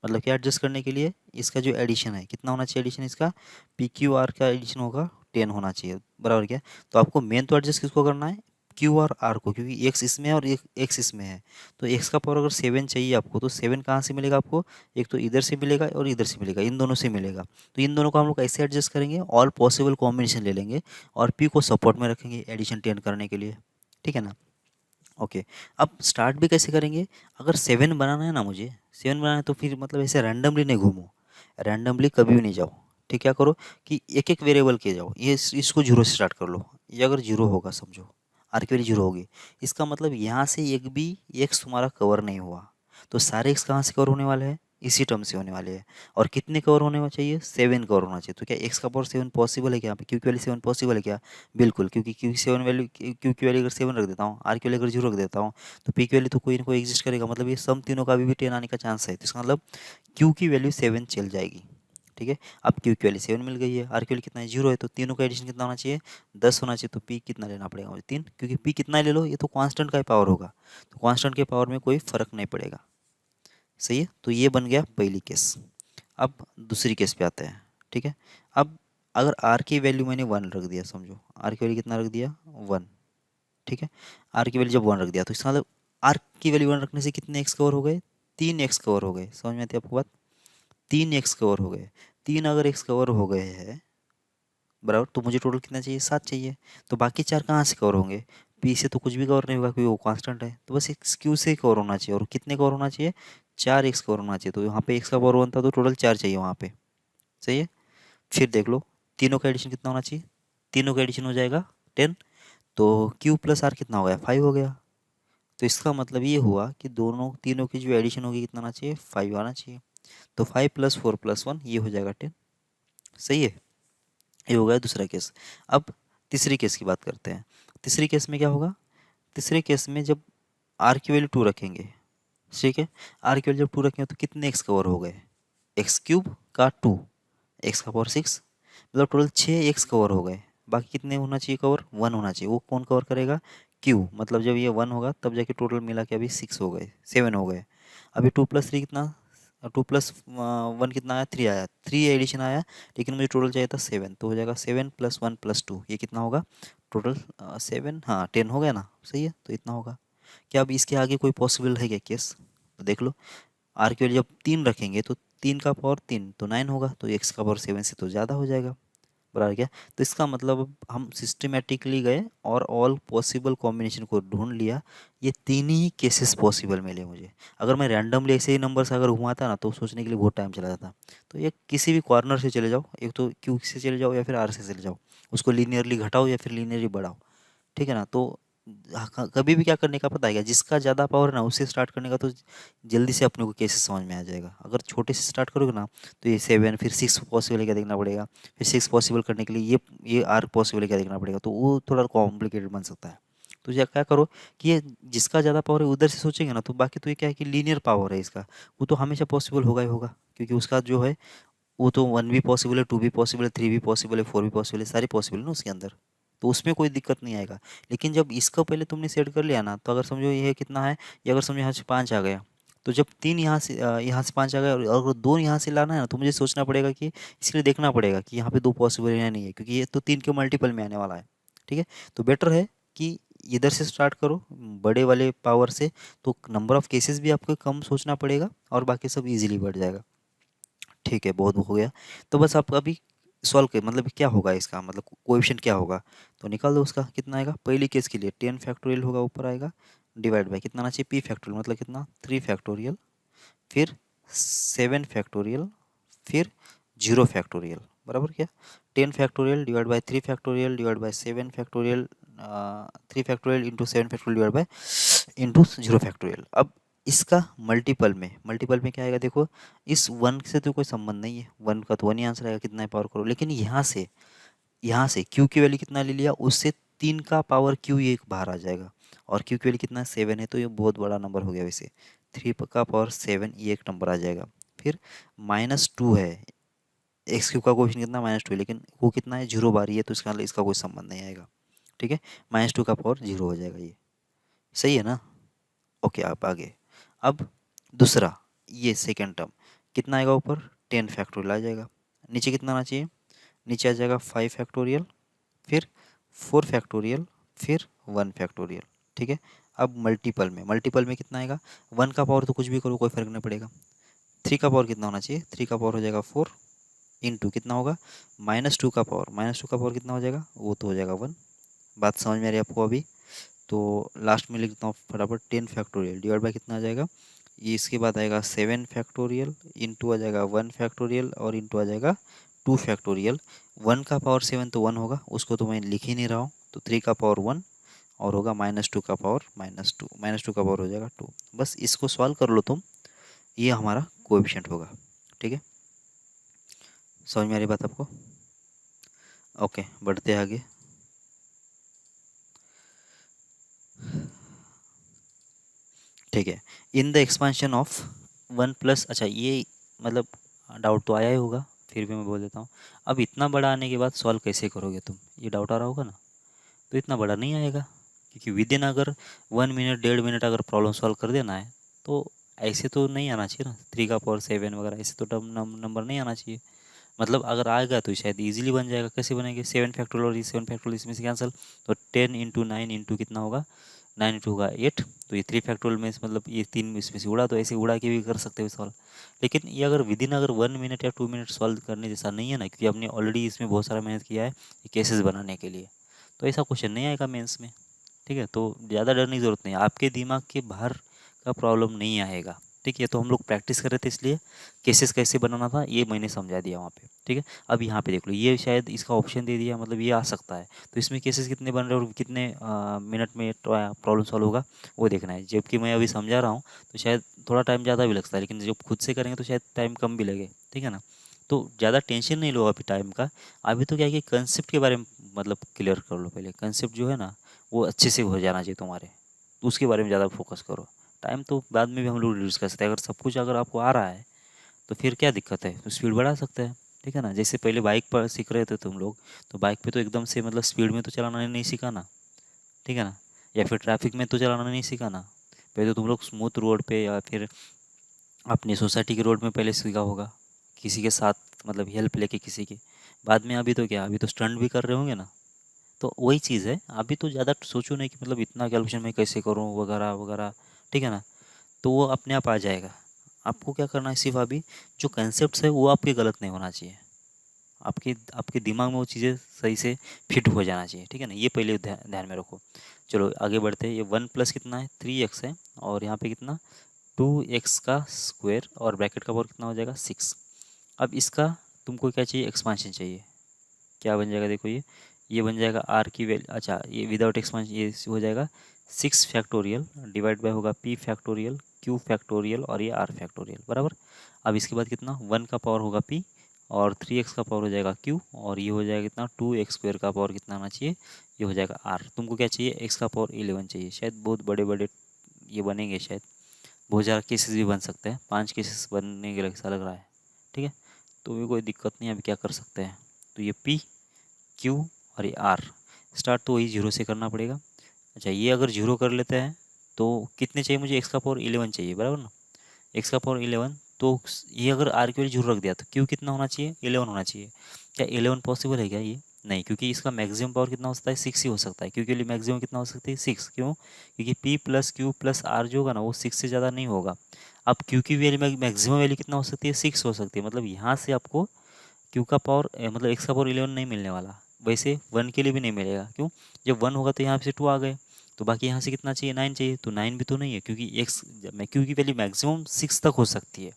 मतलब क्या एडजस्ट करने के लिए, इसका जो एडिशन है कितना होना चाहिए, एडिशन इसका पी क्यू आर का एडिशन होगा 10 होना चाहिए, बराबर क्या। तो आपको मेन तो एडजस्ट किसको करना है, क्यू और आर को, क्योंकि एक्स इसमें है और एक एक्स इसमें है। तो एक्स का पावर अगर 7 चाहिए आपको, तो 7 कहाँ से मिलेगा आपको, एक तो इधर से मिलेगा और इधर से मिलेगा, इन दोनों से मिलेगा। तो इन दोनों को हम लोग ऐसे एडजस्ट करेंगे, ऑल पॉसिबल कॉम्बिनेशन ले लेंगे और पी को सपोर्ट में रखेंगे एडिशन 10 करने के लिए, ठीक है ना। ओके। अब स्टार्ट भी कैसे करेंगे, अगर 7 बनाना है ना मुझे, 7 बनाना है तो फिर मतलब ऐसे रैंडमली नहीं घूमो, रैंडमली कभी भी नहीं जाओ। ठीक, क्या करो कि एक एक वेरिएबल के जाओ, ये इसको जीरो से स्टार्ट कर लो। ये अगर जीरो होगा समझो, आर की वैल्यू जीरो होगी, इसका मतलब यहाँ से एक भी एक्स तुम्हारा कवर नहीं हुआ। तो सारे एक्स कहाँ से कवर होने वाले हैं, इसी टर्म से होने वाले हैं। और कितने कवर होने चाहिए, 7 कवर होना चाहिए। तो क्या एक्स का पावर 7 पॉसिबल है क्या, यहाँ पे क्यू की वैल्यू 7 पॉसिबल है क्या, बिल्कुल, क्योंकि क्यू की 7 वैल्यू, क्यू की वैल्यू अगर 7 रख देता हूँ, आर की वैल्यू अगर जीरो रख देता हूँ, तो पी की वैल्यू तो कोई ना कोई एग्जिस्ट करेगा, मतलब ये सम तीनों का भी 10 आने का चांस है। तो इसका मतलब क्यू की वैल्यू 7 चल जाएगी। ठीक है, अब क्यू की वैल्यू 7 मिल गई है, आर की वैल्यू कितना है, जीरो है, तो तीनों का एडिशन कितना होना चाहिए, 10 होना चाहिए। तो पी कितना लेना पड़ेगा मुझे, 3, क्योंकि पी कितना ले लो, ये तो कांस्टेंट का ही पावर होगा, तो कांस्टेंट के पावर में कोई फर्क नहीं पड़ेगा। सही है, तो ये बन गया पहली केस। अब दूसरी केस पे आते हैं। ठीक है, अब अगर आर की वैल्यू मैंने 1 रख दिया, समझो आर की वैल्यू कितना रख दिया, 1। ठीक है, आर की वैल्यू जब 1 रख दिया, तो इसका मतलब आर की वैल्यू 1 रखने से कितने एक्स कवर हो गए, 3 एक्स कवर हो गए। समझ में आती है आपको बात, 3 एक्स कवर हो गए। 3 अगर एक्स कवर हो गए हैं, बराबर, तो मुझे टोटल कितना चाहिए, 7 चाहिए। तो बाकी 4 कहाँ से कवर होंगे, पी से तो कुछ भी कवर नहीं होगा क्योंकि वो कांस्टेंट है, तो बस एक्स क्यू से कवर होना चाहिए। और कितने कवर होना चाहिए, 4 एक्स कवर होना चाहिए। तो यहाँ पे एक्स का पावर 1 था, तो टोटल 4 चाहिए वहाँ पे। सही है, फिर देख लो तीनों का एडिशन कितना होना चाहिए, तीनों का एडिशन हो जाएगा 10। तो क्यू प्लस आर कितना हो गया, 5 हो गया। तो इसका मतलब ये हुआ कि दोनों तीनों की जो एडिशन होगी कितना आना चाहिए, 5 आना चाहिए। तो 5 + 4 + 1 ये हो जाएगा 10। सही है, ये हो गया दूसरा केस। अब तीसरी केस की बात करते हैं। तीसरी केस में क्या होगा, तीसरे केस में जब आर की वैल्यू 2 रखेंगे, ठीक है, आर की वैल्यू जब 2 रखेंगे तो कितने एक्स कवर हो गए, एक्स क्यूब का 2, एक्स का पावर 6, मतलब टोटल 6 एक्स कवर हो गए। बाकी कितने होना चाहिए कवर, 1 होना चाहिए। वो कौन कवर करेगा, क्यू, मतलब जब ये 1 होगा तब जाके टोटल मिला के अभी 6 हो गए, 7 हो गए। अभी 2 + 3 कितना, 2 + 1 कितना आया, 3 आया, 3 एडिशन आया। लेकिन मुझे टोटल चाहिए था 7, तो हो जाएगा 7 + 1 + 2, ये कितना होगा टोटल, 7, हाँ 10 हो गया ना। सही है, तो इतना होगा। क्या अब इसके आगे कोई पॉसिबल है क्या केस, तो देख लो। आर की वैल्यू जब 3 रखेंगे तो 3 का पावर 3 तो 9 होगा, तो एक्स का पावर 7 से तो ज़्यादा हो जाएगा, बराबर क्या। तो इसका मतलब अब हम सिस्टमेटिकली गए और ऑल पॉसिबल कॉम्बिनेशन को ढूंढ लिया। ये तीन ही केसेस पॉसिबल मिले मुझे। अगर मैं रैंडमली ऐसे ही नंबर से अगर घुमाता ना, तो सोचने के लिए बहुत टाइम चला जाता। तो ये किसी भी कॉर्नर से चले जाओ, एक तो क्यू से चले जाओ या फिर आर से चले जाओ, उसको लीनियरली घटाओ या फिर लीनियरली बढ़ाओ। ठीक है ना। तो कभी भी क्या करने का पता है क्या, जिसका ज़्यादा पावर है ना उससे स्टार्ट करने का, तो जल्दी से अपने को केसेस समझ में आ जाएगा। अगर छोटे से स्टार्ट करोगे ना, तो ये 7 फिर 6 पॉसिबल है क्या देखना पड़ेगा, फिर 6 पॉसिबल करने के लिए ये आर पॉसिबल है क्या देखना पड़ेगा, तो वो थोड़ा कॉम्प्लिकेटेड बन सकता है। तो या क्या करो कि ये जिसका ज़्यादा पावर है उधर से सोचेंगे ना, तो बाकी तो ये क्या है कि लीनियर पावर है इसका, वो तो हमेशा पॉसिबल होगा ही होगा, क्योंकि उसका जो है वो तो 1 भी पॉसिबल है, 2 भी पॉसिबल है, 3 भी पॉसिबल है, 4 भी पॉसिबल है, सारी पॉसिबल है ना उसके अंदर। तो उसमें कोई दिक्कत नहीं आएगा। लेकिन जब इसको पहले तुमने सेट कर लिया ना, तो अगर समझो ये कितना है, ये अगर समझो यहाँ से 5 आ गया, तो जब 3 यहाँ से 5 आ गया और अगर 2 यहाँ से लाना है ना, तो मुझे सोचना पड़ेगा कि इसके लिए देखना पड़ेगा कि यहाँ पे 2 पॉसिबल है या नहीं है, क्योंकि ये तो 3 के मल्टीपल में आने वाला है। ठीक है, तो बेटर है कि इधर से स्टार्ट करो बड़े वाले पावर से, तो नंबर ऑफ केसेस भी आपको कम सोचना पड़ेगा और बाकी सब इजीली बढ़ जाएगा। ठीक है, बहुत हो गया। तो बस आप अभी सॉल्व कर, मतलब क्या होगा इसका, मतलब कोएफिशिएंट क्या होगा, तो निकाल दो उसका कितना आएगा। पहली केस के लिए 10 फैक्टोरियल होगा ऊपर आएगा, डिवाइड बाय कितना आना चाहिए, पी फैक्टोरियल, मतलब कितना 3 फैक्टोरियल, फिर 7 फैक्टोरियल, फिर 0 फैक्टोरियल, बराबर क्या। 10 factorial divide by 3 factorial divide by 7 factorial, 3 factorial into 7 factorial divide by into 0 factorial. अब इसका मल्टीपल में क्या आएगा देखो, इस 1 से तो कोई संबंध नहीं है, 1 का तो 1 ही आंसर आएगा, कितना है पावर करो। लेकिन यहाँ से क्यू की वैल्यू कितना ले लिया, उससे 3 का पावर क्यू एक बाहर आ जाएगा। और क्यू की वैल्यू कितना 7 है, तो ये बहुत बड़ा नंबर हो गया वैसे, 3 का पावर 7 ये एक नंबर आ जाएगा। फिर -2 है, एक्स क्यू का कोएफिशिएंट कितना -2 है, लेकिन वो कितना है 0 बार ही है, तो इसका इसका कोई संबंध नहीं आएगा। ठीक है, -2 का पावर 0 हो जाएगा ये। सही है ना। ओके, आप आगे। अब दूसरा, ये सेकेंड टर्म कितना आएगा ऊपर, 10 फैक्टोरियल आ जाएगा। नीचे कितना आना चाहिए, नीचे आ जाएगा 5 फैक्टोरियल, फिर 4 फैक्टोरियल, फिर 1 फैक्टोरियल। ठीक है। अब मल्टीपल में कितना आएगा, 1 का पावर तो कुछ भी करो कोई फर्क नहीं पड़ेगा। 3 का पावर कितना होना चाहिए, 3 का पावर हो जाएगा 4, इंटू कितना होगा, -2 का पावर, -2 का पावर कितना हो जाएगा, वो तो हो जाएगा 1। बात समझ में आ रही है आपको अभी। तो लास्ट में लिखता हूँ फटाफट, 10 फैक्टोरियल डिवाइड बाय कितना आ जाएगा, ये इसके बाद आएगा 7 फैक्टोरियल, इंटू आ जाएगा 1 फैक्टोरियल, और इंटू आ जाएगा 2 फैक्टोरियल। 1 का पावर 7 तो 1 होगा, उसको तो मैं लिख ही नहीं रहा हूँ। तो 3 का पावर 1 और होगा -2 का पावर -2, -2 का पावर हो जाएगा 2। बस इसको सॉल्व कर लो तुम, ये हमारा कोएफिशिएंट होगा। ठीक है, समझ में आ रही बात आपको। ओके, बढ़ते हैं आगे। ठीक है, इन द एक्सपांशन ऑफ 1 प्लस, अच्छा ये मतलब डाउट तो आया ही होगा, फिर भी मैं बोल देता हूँ। अब इतना बड़ा आने के बाद सॉल्व कैसे करोगे तुम, ये डाउट आ रहा होगा ना। तो इतना बड़ा नहीं आएगा, क्योंकि विद इन अगर 1 मिनट 1.5 मिनट अगर प्रॉब्लम सॉल्व कर देना है, तो ऐसे तो नहीं आना चाहिए ना, 3 का पावर 7 वगैरह ऐसे तो टर्म नंबर नहीं आना चाहिए। मतलब अगर आएगा तो शायद इजीली बन जाएगा। कैसे बनेंगे, 7 फैक्टोरियल और ये 7 फैक्टोरियल इसमें से कैंसिल, तो 10 × 9 इंटू कितना होगा, 9 इंटू होगा 8। तो ये 3 फैक्टोरियल में मतलब ये 3 इसमें से उड़ा, तो ऐसे उड़ा के भी कर सकते हो सॉल्व। लेकिन ये अगर विद इन अगर 1 मिनट या 2 मिनट सॉल्व करने जैसा नहीं है ना, क्योंकि आपने ऑलरेडी इसमें बहुत सारा मेहनत किया है ये केसेस बनाने के लिए, तो ऐसा क्वेश्चन नहीं आएगा मेंस में। ठीक है, तो ज़्यादा डरने की ज़रूरत नहीं है, आपके दिमाग के बाहर का प्रॉब्लम नहीं आएगा। ठीक है, तो हम लोग प्रैक्टिस कर रहे थे, इसलिए केसेस कैसे बनाना था ये मैंने समझा दिया वहाँ पे। ठीक है, अब यहाँ पे देख लो, ये शायद इसका ऑप्शन दे दिया, मतलब ये आ सकता है। तो इसमें केसेस कितने बन रहे हैं और कितने मिनट में प्रॉब्लम सॉल्व होगा वो देखना है। जबकि मैं अभी समझा रहा हूँ तो शायद थोड़ा टाइम ज़्यादा भी लगता है, लेकिन जब खुद से करेंगे तो शायद टाइम कम भी लगे। ठीक है ना, तो ज़्यादा टेंशन नहीं लो अभी टाइम का। अभी तो क्या है कि कंसेप्ट के बारे में मतलब क्लियर कर लो पहले। कंसेप्ट जो है ना वो अच्छे से हो जाना चाहिए तुम्हारे, तो उसके बारे में ज़्यादा फोकस करो। टाइम तो बाद में भी हम लोग रिड्यूस कर सकते हैं। अगर सब कुछ अगर आपको आ रहा है तो फिर क्या दिक्कत है, तो स्पीड बढ़ा सकते हैं। ठीक है ना, जैसे पहले बाइक पर सीख रहे थे तुम लोग, तो बाइक पे तो एकदम से मतलब स्पीड में तो चलाना नहीं सीखा ना। ठीक है ना, या फिर ट्रैफिक में तो चलाना नहीं सीखा ना। पहले तो तुम लोग स्मूथ रोड पे या फिर अपनी सोसाइटी के रोड में पहले सीखा होगा, किसी के साथ मतलब हेल्प लेके किसी की। बाद में अभी तो क्या, अभी तो स्टंट भी कर रहे होंगे ना। तो वही चीज़ है, अभी तो ज़्यादा सोचो नहीं कि मतलब इतना कैलकुलेशन मैं कैसे करूँ वगैरह वगैरह। ठीक है ना, तो वो अपने आप आ जाएगा। आपको क्या करना है, सिर्फ अभी जो कंसेप्ट है वो आपके गलत नहीं होना चाहिए, आपके आपके दिमाग में वो चीज़ें सही से फिट हो जाना चाहिए। ठीक है ना, ये पहले ध्यान में रखो। चलो आगे बढ़ते हैं। ये 1 प्लस कितना है, 3x है, और यहाँ पे कितना 2x का स्क्वायर, और ब्रैकेट का पावर कितना हो जाएगा 6। अब इसका तुमको क्या चाहिए, एक्सपांशन चाहिए। क्या बन जाएगा, देखो ये बन जाएगा आर की वैल्यू, अच्छा ये विदाउट एक्सपांशन ये हो जाएगा 6 फैक्टोरियल डिवाइड बाय होगा p फैक्टोरियल और ये r फैक्टोरियल बराबर। अब इसके बाद कितना, 1 का पावर होगा p, और 3x का पावर हो जाएगा q, और ये हो जाएगा कितना 2x² का पावर कितना आना चाहिए, ये हो जाएगा r। तुमको क्या चाहिए, x का पावर 11 चाहिए। शायद बहुत बड़े बड़े ये बनेंगे, शायद बहुत ज़्यादा केसेस भी बन सकते हैं, 5 केसेस बनने के ऐसा लग रहा है। ठीक है, तो भी कोई दिक्कत नहीं है, अभी क्या कर सकते हैं। तो ये p Q और ये R, स्टार्ट तो वही 0 से करना पड़ेगा। अच्छा ये अगर 0 कर लेते हैं तो कितने चाहिए मुझे, x का पावर 11 चाहिए बराबर ना। x का पावर 11, तो ये अगर R की वैल्यू 0 रख दिया तो Q कितना होना चाहिए, 11 होना चाहिए। क्या 11 पॉसिबल है क्या, ये नहीं, क्योंकि इसका मैक्सिमम पावर कितना हो सकता है, 6 ही हो सकता है। क्योंकि के लिए मैक्सिमम कितना हो सकता है, 6। क्यों, क्योंकि P plus Q plus R जो होगा ना वो 6 से ज़्यादा नहीं होगा। अब Q की वैल्यू मैक्सिमम वैल्यू कितना हो सकती है, 6 हो सकती है। मतलब यहाँ से आपको क्यू का पावर मतलब एक्स का पावर 11 नहीं मिलने वाला। वैसे 1 के लिए भी नहीं मिलेगा, क्यों, जब 1 होगा तो यहाँ से 2 आ गए, तो बाकी यहाँ से कितना चाहिए, 9 चाहिए। तो 9 भी तो नहीं है, क्योंकि एक्स में क्यू की वैल्यू मैक्सिमम 6 तक हो सकती है।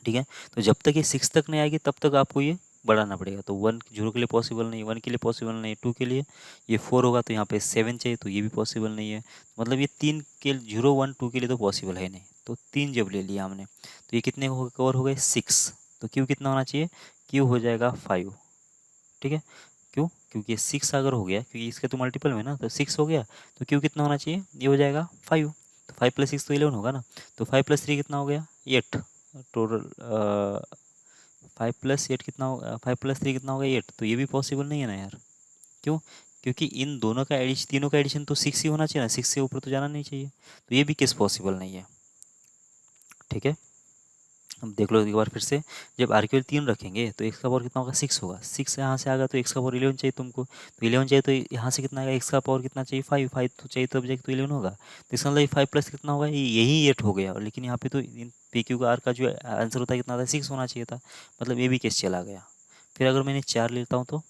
ठीक है, तो जब तक ये 6 तक नहीं आएगी तब तक आपको ये बढ़ाना पड़ेगा। तो 1 0 के लिए पॉसिबल नहीं, 1 के लिए पॉसिबल नहीं, 2 के लिए ये 4 होगा, तो यहाँ पे 7 चाहिए, तो ये भी पॉसिबल नहीं है। मतलब ये 3 के 0 1 2 के लिए तो पॉसिबल है नहीं। तो 3 जब ले लिया हमने तो ये कितने कवर हो गए, 6। तो क्यू कितना होना चाहिए, क्यू हो जाएगा 5। ठीक है, क्यों, क्योंकि 6 अगर हो गया, क्योंकि इसके तो मल्टीपल में ना, तो 6 हो गया, तो क्यू कितना होना चाहिए, ये हो जाएगा 5। तो 5 + 6 तो 11 होगा ना। तो 5 + 3 कितना हो गया, 8 टोटल। 5 + 8 कितना होगा, 5 + 3 कितना होगा 8। तो ये भी पॉसिबल नहीं है ना यार, क्यों, क्योंकि इन दोनों का एडिशन, तीनों का एडिशन तो 6 ही होना चाहिए ना, 6 से ऊपर तो जाना नहीं चाहिए, तो ये भी केस पॉसिबल नहीं है। ठीक है, अब देख लो एक बार फिर से, जब आर की वैल्यू 3 रखेंगे तो एक्स का पावर कितना होगा, 6 होगा। 6 यहाँ से आ गया तो एक्स का पावर 11 चाहिए तुमको, तो 11 चाहिए तो यहाँ से कितना आएगा, एक्स का पावर कितना चाहिए, 5, 5 तो चाहिए तब जाके तो 11 होगा। तो इसका मतलब 5 प्लस कितना होगा, यही 8 हो गया। और लेकिन यहाँ पे तो पी क्यू का आर का जो आंसर होता है कितना था, 6 होना चाहिए था, मतलब ये भी केस चला गया। फिर अगर मैंने 4 लेता हूँ तो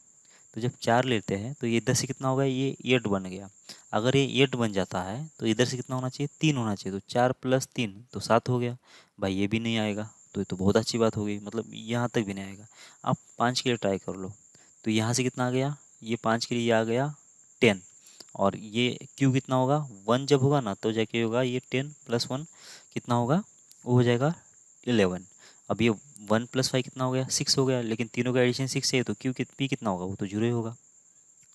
जब 4 लेते हैं तो ये इधर से कितना होगा, ये 8 बन गया। अगर ये 8 बन जाता है तो इधर से कितना होना चाहिए, 3 होना चाहिए, तो 4 प्लस 3 तो 7 हो गया। भाई ये भी नहीं आएगा, तो ये तो बहुत अच्छी बात हो गई, मतलब यहाँ तक भी नहीं आएगा। आप 5 के लिए ट्राई कर लो, तो यहाँ से कितना आ गया, ये 5 के लिए ये आ गया 10, और ये क्यू कितना होगा, 1 जब होगा ना तो जाके होगा ये 10 प्लस 1 कितना होगा, वो हो जाएगा 11। अब ये 1 प्लस 5 कितना हो गया, 6 हो गया, लेकिन तीनों का एडिशन 6 है तो क्यू पी कितना होगा, वो तो 0 ही होगा।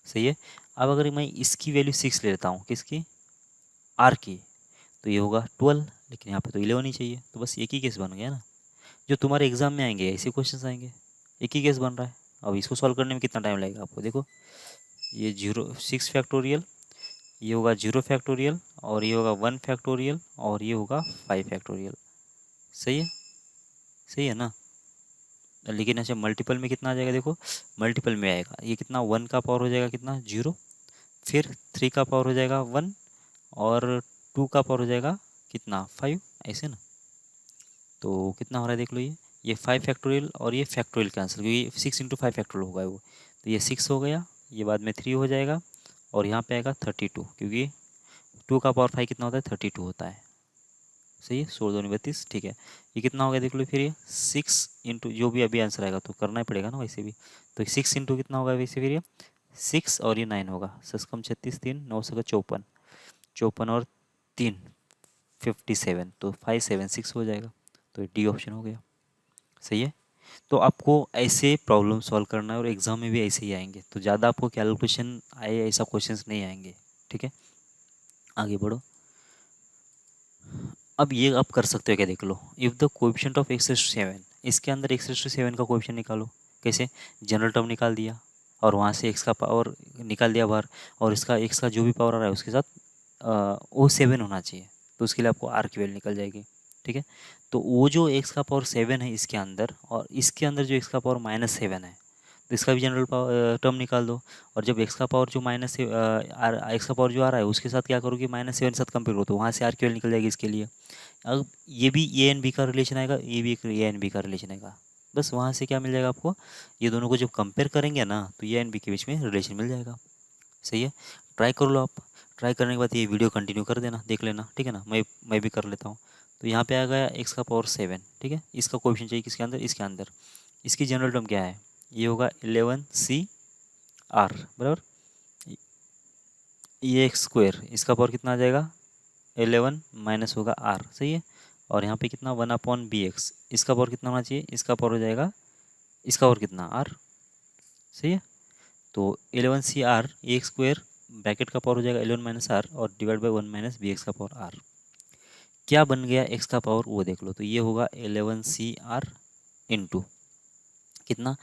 सही है। अब अगर मैं इसकी वैल्यू 6 ले लेता हूँ, किसकी, आर की, तो ये होगा 12, लेकिन यहाँ पे तो 11 ही चाहिए, तो बस एक ही केस बन गया ना। जो तुम्हारे एग्जाम में आएंगे ऐसे क्वेश्चन आएंगे, एक ही केस बन रहा है। अब इसको सॉल्व करने में कितना टाइम लगेगा आपको, देखो ये 6 फैक्टोरियल, ये होगा 0 फैक्टोरियल, और ये होगा 1 फैक्टोरियल, और ये होगा 5 फैक्टोरियल। सही है, सही है ना। लेकिन अच्छा मल्टीपल में कितना आ जाएगा, देखो मल्टीपल में आएगा ये कितना, 1 का पावर हो जाएगा कितना, 0, फिर 3 का पावर हो जाएगा 1, और 2 का पावर हो जाएगा कितना, 5, ऐसे ना। तो कितना हो रहा है देख लो, ये 5 फैक्टोरियल और ये फैक्टोरियल कैंसिल, क्योंकि 6 × 5 फैक्टोरियल होगा वो, तो ये 6 हो गया, ये बाद में 3 हो जाएगा, और यहाँ पे आएगा 32, क्योंकि 2 का पावर 5 कितना होता है, 32 होता है। सही है, 16 2 32, ठीक है। ये कितना हो गया देख लो, फिर ये 6 इंटू जो भी अभी आंसर आएगा तो करना ही पड़ेगा ना वैसे भी, तो 6 इंटू कितना होगा वैसे, फिर ये 6 और ये 9 होगा, 6 × 36 3 9 से 54, 54 और 3 57, तो 576 हो जाएगा, तो डी ऑप्शन हो गया। सही है। तो आपको ऐसे प्रॉब्लम सॉल्व करना है, और एग्जाम में भी ऐसे ही आएंगे, तो ज़्यादा आपको कैलकुलेशन आए ऐसा क्वेश्चंस नहीं आएंगे। ठीक है, आगे बढ़ो। अब ये आप कर सकते हो क्या, देख लो, if the coefficient of x⁻⁷, इसके अंदर x⁻⁷ का कोएफिशिएंट निकालो। कैसे, जनरल टर्म निकाल दिया, और वहाँ से x का पावर निकाल दिया बाहर, और इसका x का जो भी पावर आ रहा है उसके साथ वो 7 होना चाहिए, तो उसके लिए आपको r की वैल्यू निकल जाएगी। ठीक है, तो वो जो x का पावर 7 है इसके अंदर, और इसके अंदर जो x का पावर -7 है, तो इसका भी जनरल पावर टर्म निकाल दो। और जब x का पावर जो x का पावर जो आ रहा है उसके साथ क्या करोगे, -7 के साथ कंपेयर करो, तो वहाँ से आर की वैल्यू निकल जाएगी इसके लिए। अब ये भी ए एंड बी का रिलेशन आएगा, ये भी एक ए एंड बी का रिलेशन आएगा, बस वहाँ से क्या मिल जाएगा आपको, ये दोनों को जब कंपेयर करेंगे ना तो ए एंड बी के बीच में रिलेशन मिल जाएगा। सही है, ट्राई कर लो आप। ट्राई करने के बाद ये वीडियो कंटिन्यू कर देना, देख लेना, ठीक है ना। मैं भी कर लेता हूँ। तो यहाँ पे आ गया एक्स का पावर 7, ठीक है। इसका कोएफिशिएंट चाहिए किसके अंदर, इसके अंदर। इसकी जनरल टर्म क्या है, ये होगा 11 CR बराबर, ये एक्स स्क्वायर, इसका पावर कितना आ जाएगा 11 माइनस होगा R, सही है। और यहाँ पे कितना 1/BX, इसका पावर कितना होना चाहिए, इसका पावर हो जाएगा, इसका पावर कितना R, सही है। तो 11 CR एक्स स्क्वायर ब्रैकेट का पावर हो जाएगा 11 माइनस R, और डिवाइड बाई 1 - BX का पावर R। क्या बन गया x का पावर वो देख लो, तो ये होगा 11 CR इंटू कितना,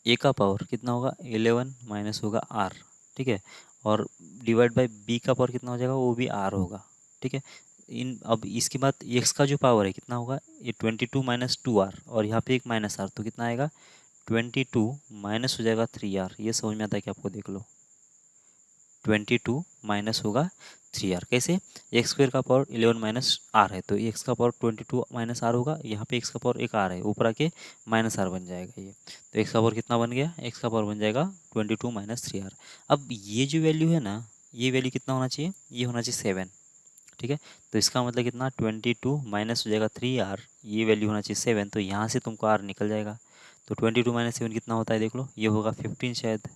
a का पावर कितना होगा 11 माइनस होगा R, ठीक है। और डिवाइड बाय b का पावर कितना हो जाएगा, वो भी R होगा, ठीक है। इन अब इसके बाद x का जो पावर है कितना होगा, ये 22 माइनस 2R, और यहाँ पे एक माइनस R, तो कितना आएगा 22 माइनस हो जाएगा 3R। ये समझ में आता है कि आपको, देख लो 22 माइनस होगा 3R, कैसे, एक्स स्क्वायर का पावर 11 माइनस R है, तो एक्स का पावर 22 माइनस R होगा, यहाँ पे एक्स का पावर एक R है, ऊपर आके माइनस R बन जाएगा ये। तो एक्स का पावर कितना बन गया, एक्स का पावर बन जाएगा 22 माइनस 3R। अब ये जो वैल्यू है ना, ये वैल्यू कितना होना चाहिए, ये होना चाहिए 7, ठीक है। तो इसका मतलब कितना 22 माइनस हो जाएगा 3R, ये वैल्यू होना चाहिए 7, तो यहाँ से तुमको R निकल जाएगा। तो 22 माइनस 7 कितना होता है देख लो, ये होगा 15 शायद,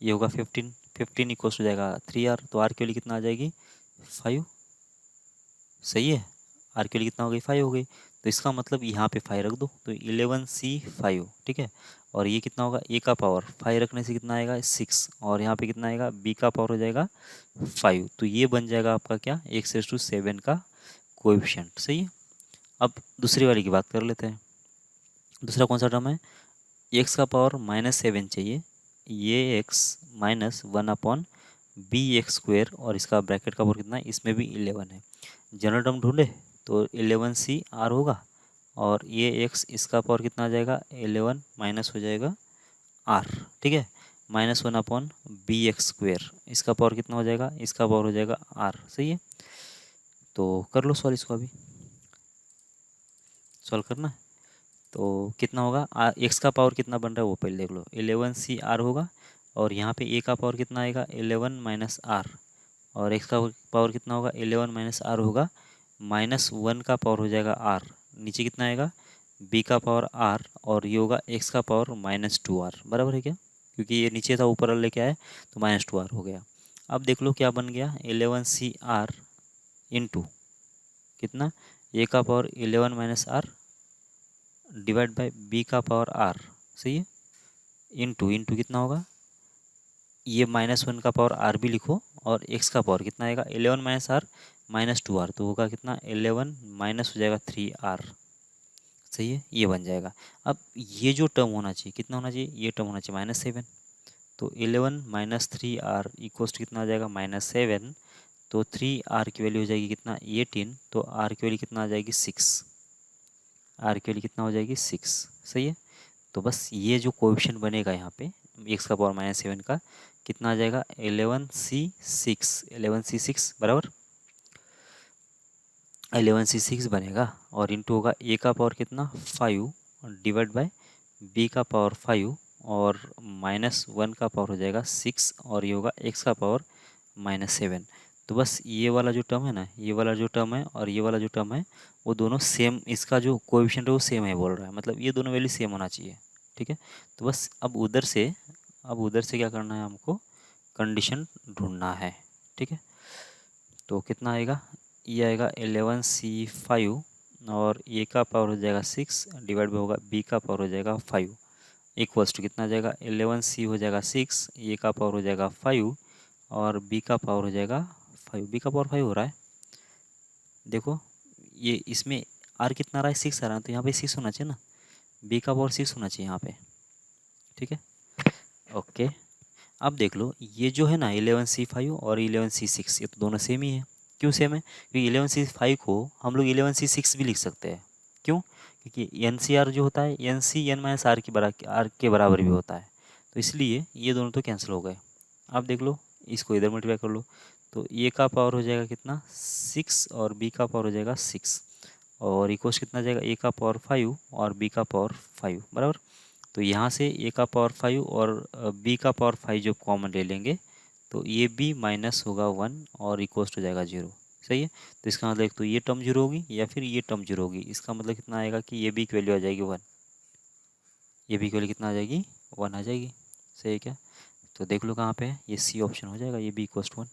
ये होगा 15, 15 इक्वल्स हो जाएगा 3R, तो R की वैल्यू कितना आ जाएगी 5, सही है। R की वैल्यू कितना हो गई 5 हो गई, तो इसका मतलब यहाँ पे 5 रख दो, तो 11C5, ठीक है। और ये कितना होगा, a का पावर 5 रखने से कितना आएगा 6, और यहाँ पे कितना आएगा b का पावर हो जाएगा 5, तो ये बन जाएगा आपका क्या, x⁻⁷ का कोएफिशिएंट, सही है। अब दूसरी वाली की बात कर लेते हैं। दूसरा कौन सा टर्म है, एक्स का पावर -7 चाहिए, ये एक्स माइनस 1/bx² और इसका ब्रैकेट का पावर कितना है, इसमें भी 11 है। जनरल टर्म ढूंढे तो 11c(r) होगा और ये एक्स इसका पावर कितना आ जाएगा, 11 माइनस हो जाएगा r, ठीक है, -1/bx², इसका पावर कितना हो जाएगा, इसका पावर हो जाएगा r, सही है। तो कर लो सॉल्व इसको, अभी सॉल्व करना है। तो कितना होगा, एक्स का पावर कितना बन रहा है वो पहले देख लो, 11c(r) होगा और यहाँ पे ए का पावर कितना आएगा, 11 माइनस r, और एक्स का पावर कितना होगा, 11 माइनस r होगा, -1 का पावर हो जाएगा r, नीचे कितना आएगा, b का पावर r, और ये होगा x का पावर -2r, बराबर है क्या, क्योंकि ये नीचे था ऊपर लेके आए तो -2r हो गया। अब देख लो क्या बन गया, 11c(r) इंटू कितना, a का power 11 minus r divide by b का पावर r, सही है, इंटू इंटू कितना होगा, ये -1 का पावर r भी लिखो और x का पावर कितना आएगा, 11 माइनस r -2r, तो होगा कितना, 11 माइनस हो जाएगा 3r, सही है, ये बन जाएगा। अब ये जो टर्म होना चाहिए कितना होना चाहिए, ये टर्म होना चाहिए -7, तो 11 माइनस 3r इक्वल्स टू कितना आ जाएगा, -7, तो 3r की वैल्यू हो जाएगी कितना, 18, तो r की वैल्यू कितना आ जाएगी, 6, r की वैल्यू कितना हो जाएगी, 6, सही है। तो बस ये जो कोएफिशिएंट बनेगा यहाँ पे x का पावर -7 का कितना आ जाएगा, 11c6 बराबर, 11c6 बनेगा और इंटू होगा a का पावर कितना 5 डिवाइड बाय b का पावर 5 और -1 का पावर हो जाएगा 6 और ये होगा x का पावर -7। तो बस ये वाला जो टर्म है ना, ये वाला जो टर्म है और ये वाला जो टर्म है वो दोनों सेम, इसका जो कोएफिशिएंट है वो सेम है बोल रहा है, मतलब ये दोनों वैल्यू सेम होना चाहिए, ठीक है। तो बस अब उधर से क्या करना है, हमको कंडीशन ढूंढना है, ठीक है। तो कितना आएगा, ये आएगा 11c5 और ए का पावर हो जाएगा 6 डिवाइड बाय होगा बी का पावर हो जाएगा 5 इक्वल्स टू कितना आ जाएगा, 11c हो जाएगा 6, ए का पावर हो जाएगा 5 और बी का पावर हो जाएगा 5, बी का पावर 5 हो रहा है, देखो ये इसमें आर कितना आ रहा है, 6 आ रहा है, तो यहाँ पे 6 होना चाहिए ना, बी का पावर 6 होना चाहिए यहाँ पे, ठीक है, ओके। अब देख लो ये जो है ना 11c5 और 11c6 ये तो दोनों सेम ही है, क्यों सेम है, क्योंकि 11c5 को हम लोग 11c6 भी लिख सकते हैं, क्यों, क्योंकि NCR जो होता है NC n-r के बराबर भी होता है, तो इसलिए ये दोनों तो कैंसिल हो गए। अब देख लो इसको इधर मल्टीप्लाई कर लो, तो ए का पावर हो जाएगा कितना 6 और बी का पावर हो जाएगा 6 और इक्वल्स कितना जाएगा, ए का पावर 5 और बी का पावर 5 बराबर। तो यहाँ से ए का पावर 5 और बी का पावर 5 जो कॉमन ले लेंगे तो ये बी माइनस होगा 1 और इक्वल्स हो जाएगा 0, सही है। तो इसका मतलब एक तो ये टर्म 0 होगी या फिर ये टर्म 0 होगी, इसका मतलब कितना आएगा कि ये बी की वैल्यू आ जाएगी 1, ये बी की वैल्यू कितना आ जाएगी 1 आ जाएगी, सही है क्या। तो देख लो कहाँ पे है, ये सी ऑप्शन हो जाएगा, ये बी इक्वल्स 1,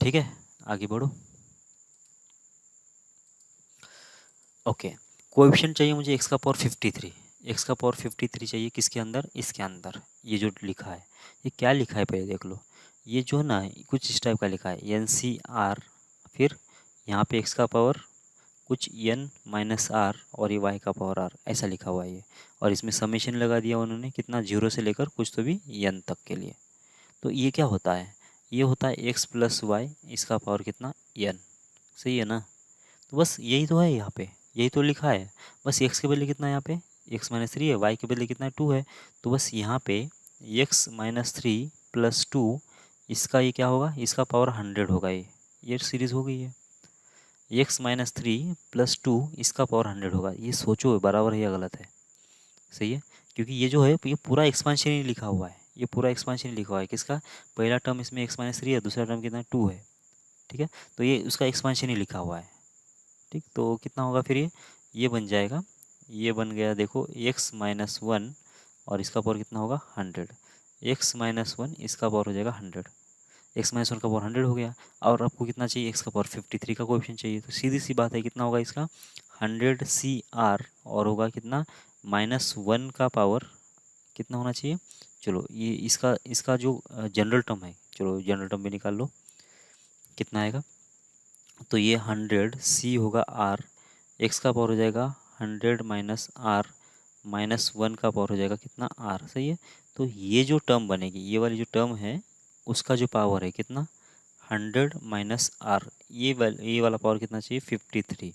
ठीक है, आगे बढ़ो। ओके, कोएफिशिएंट चाहिए मुझे एक्स का पावर 53, एक्स का पावर 53 चाहिए किसके अंदर, इसके अंदर, ये जो लिखा है ये क्या लिखा है पहले देख लो, ये जो ना कुछ इस टाइप का लिखा है NCR, फिर यहाँ पे एक्स का पावर कुछ n माइनस r और ये y का पावर r ऐसा लिखा हुआ है ये, और इसमें समेशन लगा दिया उन्होंने कितना 0 से लेकर कुछ तो भी n तक के लिए। तो ये क्या होता है, ये होता है x प्लस वाई, इसका पावर कितना n, सही है ना। तो बस यही तो है यहाँ पे, यही तो लिखा है, बस x के बदले कितना है यहाँ पे x-3 है, y के बदले कितना है 2 है, तो बस यहाँ पे x-3 प्लस 2 इसका ये क्या होगा, इसका पावर 100 होगा, ये सीरीज़ हो गई है, x-3 प्लस 2 इसका पावर 100 होगा, ये सोचो बराबर है या गलत है, सही है, क्योंकि ये जो है ये पूरा एक्सपांशन ही लिखा हुआ है, ये पूरा एक्सपांशन ही लिखा हुआ है किसका, पहला टर्म इसमें x-3 है, दूसरा टर्म कितना 2 है, ठीक है, तो ये उसका एक्सपांशन ही लिखा हुआ है, ठीक। तो कितना होगा फिर ये बन जाएगा, ये बन गया देखो x-1 और इसका पावर कितना होगा 100, x-1 इसका पावर हो जाएगा 100, x-1 का पावर 100 हो गया, और आपको कितना चाहिए, x का पावर 53 का कोएफिशिएंट चाहिए, तो सीधी सी बात है कितना होगा इसका 100 CR और होगा कितना -1 का पावर कितना होना चाहिए, चलो ये इसका इसका जो जनरल टर्म है, चलो जनरल टर्म भी निकाल लो कितना आएगा, तो ये 100C होगा R, x का पावर हो जाएगा 100 माइनस R -1 का पावर हो जाएगा कितना R, सही है। तो ये जो टर्म बनेगी, ये वाली जो टर्म है उसका जो पावर है कितना, 100 माइनस आर, ये वाला पावर कितना चाहिए, 53।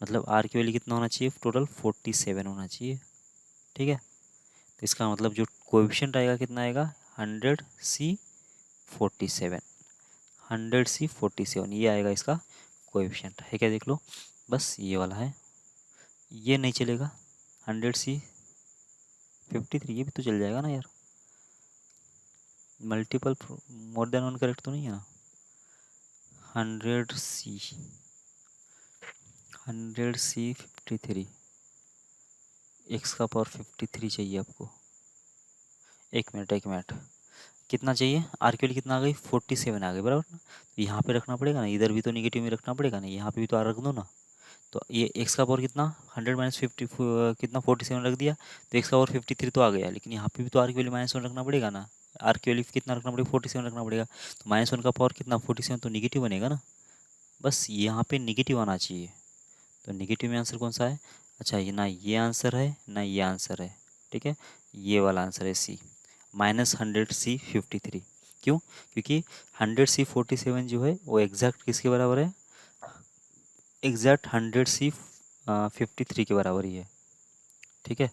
मतलब आर की वैल्यू कितना होना चाहिए, टोटल 47 होना चाहिए। ठीक है, तो इसका मतलब जो कोएफिशिएंट आएगा कितना आएगा, 100C47, 100C47 ये आएगा इसका कोएफिशिएंट है क्या, देख लो बस ये वाला है, ये नहीं चलेगा, 100C53 ये भी तो चल जाएगा ना यार, multiple more than one correct तो नहीं है ना, 100C 53, एक्स का पावर 53 चाहिए आपको, एक मिनट कितना चाहिए, आर की वैल्यू कितना आ गई, 47 आ गई बराबर ना, तो यहाँ पे रखना पड़ेगा ना, इधर भी तो निगेटिव में रखना पड़ेगा ना, यहाँ पे भी तो आर रख दो ना, तो ये एक्स का पावर कितना, 100 माइनस 50 कितना 47 रख दिया, तो एक्स का पावर 53 तो आ गया, लेकिन यहाँ पे भी तो आर की वैल्यू -1 रखना पड़ेगा ना, आर की वैल्यू कितना रखना पड़ेगा, 47 रखना पड़ेगा, तो -1 का पावर कितना 47, तो निगेटिव बनेगा ना, बस यहाँ पे निगेटिव आना चाहिए, तो निगेटिव में आंसर कौन सा है, अच्छा ये ना ये आंसर है ना ये आंसर है, ठीक है, ये वाला आंसर है सी, -100C53, क्यों, क्योंकि 100C47 जो है वो एग्जैक्ट किसके बराबर है, एग्जैक्ट 100C53 के बराबर ही है। ठीक है,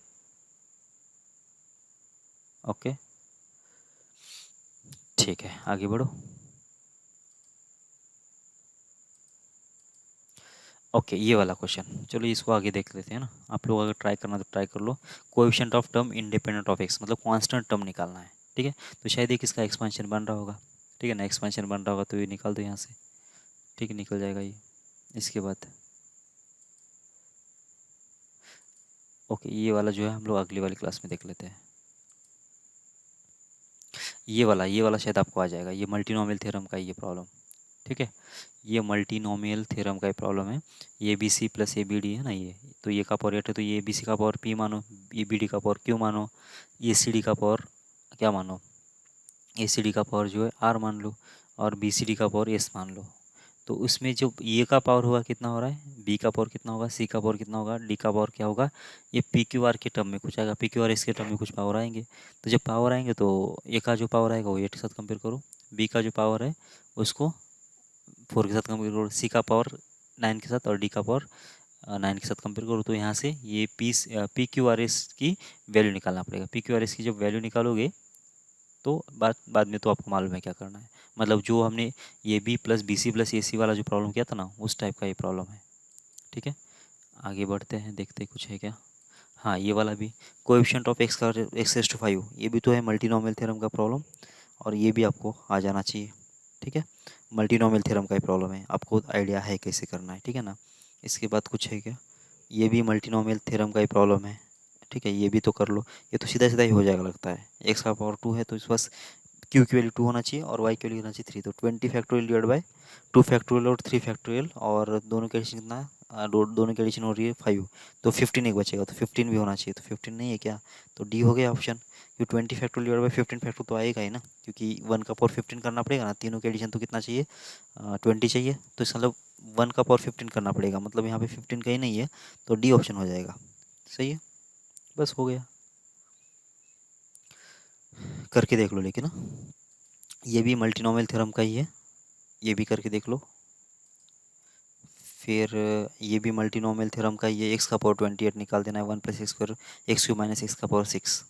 ओके, ठीक है आगे बढ़ो। ओके ये वाला क्वेश्चन, चलो इसको आगे देख लेते हैं ना, आप लोग अगर ट्राई करना तो ट्राई कर लो, coefficient of term independent of X, मतलब कांस्टेंट टर्म निकालना है, ठीक है, तो शायद एक इसका एक्सपेंशन बन रहा होगा, ठीक है ना, एक्सपेंशन बन रहा होगा तो ये निकाल दो यहाँ से, ठीक है निकल जाएगा ये, इसके बाद ओके ये वाला जो है हम लोग अगली वाली क्लास में देख लेते हैं, ये वाला शायद आपको आ जाएगा, ये मल्टीनोमियल थ्योरम का ये प्रॉब्लम, ठीक है, ये मल्टीनोमियल थ्योरम का प्रॉब्लम है, ये B C plus A B D है ना, ये तो ये का पावर 8 है, तो ये बी सी का पावर पी मानो, ये बी डी का पावर क्यू मानो, ये सी डी का पावर क्या मानो, ए सी डी का पावर जो है आर मान लो, और बी सी डी का पावर एस मान लो, तो उसमें जो ये का पावर होगा कितना हो रहा है, बी का पावर कितना होगा, सी का पावर कितना होगा, डी का पावर क्या होगा, ये पी क्यू आर के टर्म में कुछ आएगा, पी क्यू आर एस के टर्म में कुछ पावर आएंगे, तो जब पावर आएंगे तो ए का जो पावर आएगा वो 8 के साथ कंपेयर करो, बी का जो पावर है उसको 4 के साथ कंपेयर करो, सी का पावर 9 के साथ और डी का पावर 9 के साथ कंपेयर करो, तो यहाँ से ये पी क्यू आर एस की वैल्यू निकालना पड़ेगा, पी क्यू आर एस की जब वैल्यू निकालोगे तो बाद में तो आपको मालूम है क्या करना है, मतलब जो हमने ये B plus B C plus A C वाला जो प्रॉब्लम किया था ना उस टाइप का ये प्रॉब्लम है, ठीक है, आगे बढ़ते हैं देखते हैं कुछ है क्या, हाँ ये वाला भी कोएफिशिएंट ऑफ एक्स का x⁵ ये भी तो है मल्टीनोमियल थ्योरम का प्रॉब्लम, और ये भी आपको आ जाना चाहिए, ठीक है, मल्टीनोमियल थ्योरम का ही प्रॉब्लम है, आपको आइडिया है कैसे करना है, ठीक है ना, इसके बाद कुछ है क्या, ये भी मल्टीनोमियल थ्योरम का ही प्रॉब्लम है, ठीक है, ये भी तो कर लो, ये तो सीधा सीधा ही हो जाएगा लगता है, एक्स का पावर 2 है तो इस बस क्यू की वैल्यू 2 होना चाहिए और वाई की वैल्यू होना चाहिए 3, तो 20 फैक्टोरियल डिवाइड बाय 2 फैक्टोरियल और 3 फैक्टोरियल, और दोनों की एडिशन कितना है, दोनों की एडिशन हो रही है 5, तो 15 एक बचेगा, तो 15 भी होना चाहिए, तो 15 नहीं है क्या, तो डी हो गया ऑप्शन, क्योंकि 20 फैक्टोरियल डिवाइड बाय 15 फैक्टर तो आएगा ही ना, क्योंकि 1 का पावर 15 करना पड़ेगा ना, तीनों की एडिशन तो कितना चाहिए, 20 चाहिए, तो इसका मतलब 1 का पावर 15 करना पड़ेगा, मतलब यहाँ पे 15 कहीं नहीं है, तो डी ऑप्शन हो जाएगा, सही है, बस हो गया, करके देख लो, लेकिन ना ये भी मल्टीनोमियल थ्योरम का ही है, ये भी करके देख लो, फिर ये भी मल्टीनोमियल थ्योरम का ही है, एक्स का पावर 28 निकाल देना है, 1 plus x square x Q minus x का पावर 6,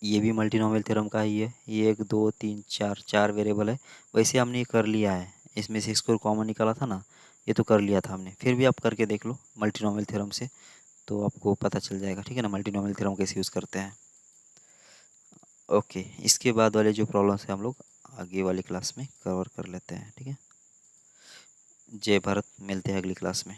ये भी मल्टीनोमियल थ्योरम का ही है, ये 1 2 3 4 4 वेरिएबल है, वैसे हमने ये कर लिया है, इसमें से स्क्वायर कॉमन निकाला था ना, ये तो कर लिया था हमने, फिर भी आप करके देख लो मल्टीनोमियल थ्योरम से, तो आपको पता चल जाएगा, ठीक है ना, मल्टीनोमियल थ्योरम कैसे यूज़ करते हैं। ओके इसके बाद वाले जो प्रॉब्लम्स है हम लोग आगे वाली क्लास में कवर कर लेते हैं, ठीक है, जय भारत, मिलते हैं अगली क्लास में।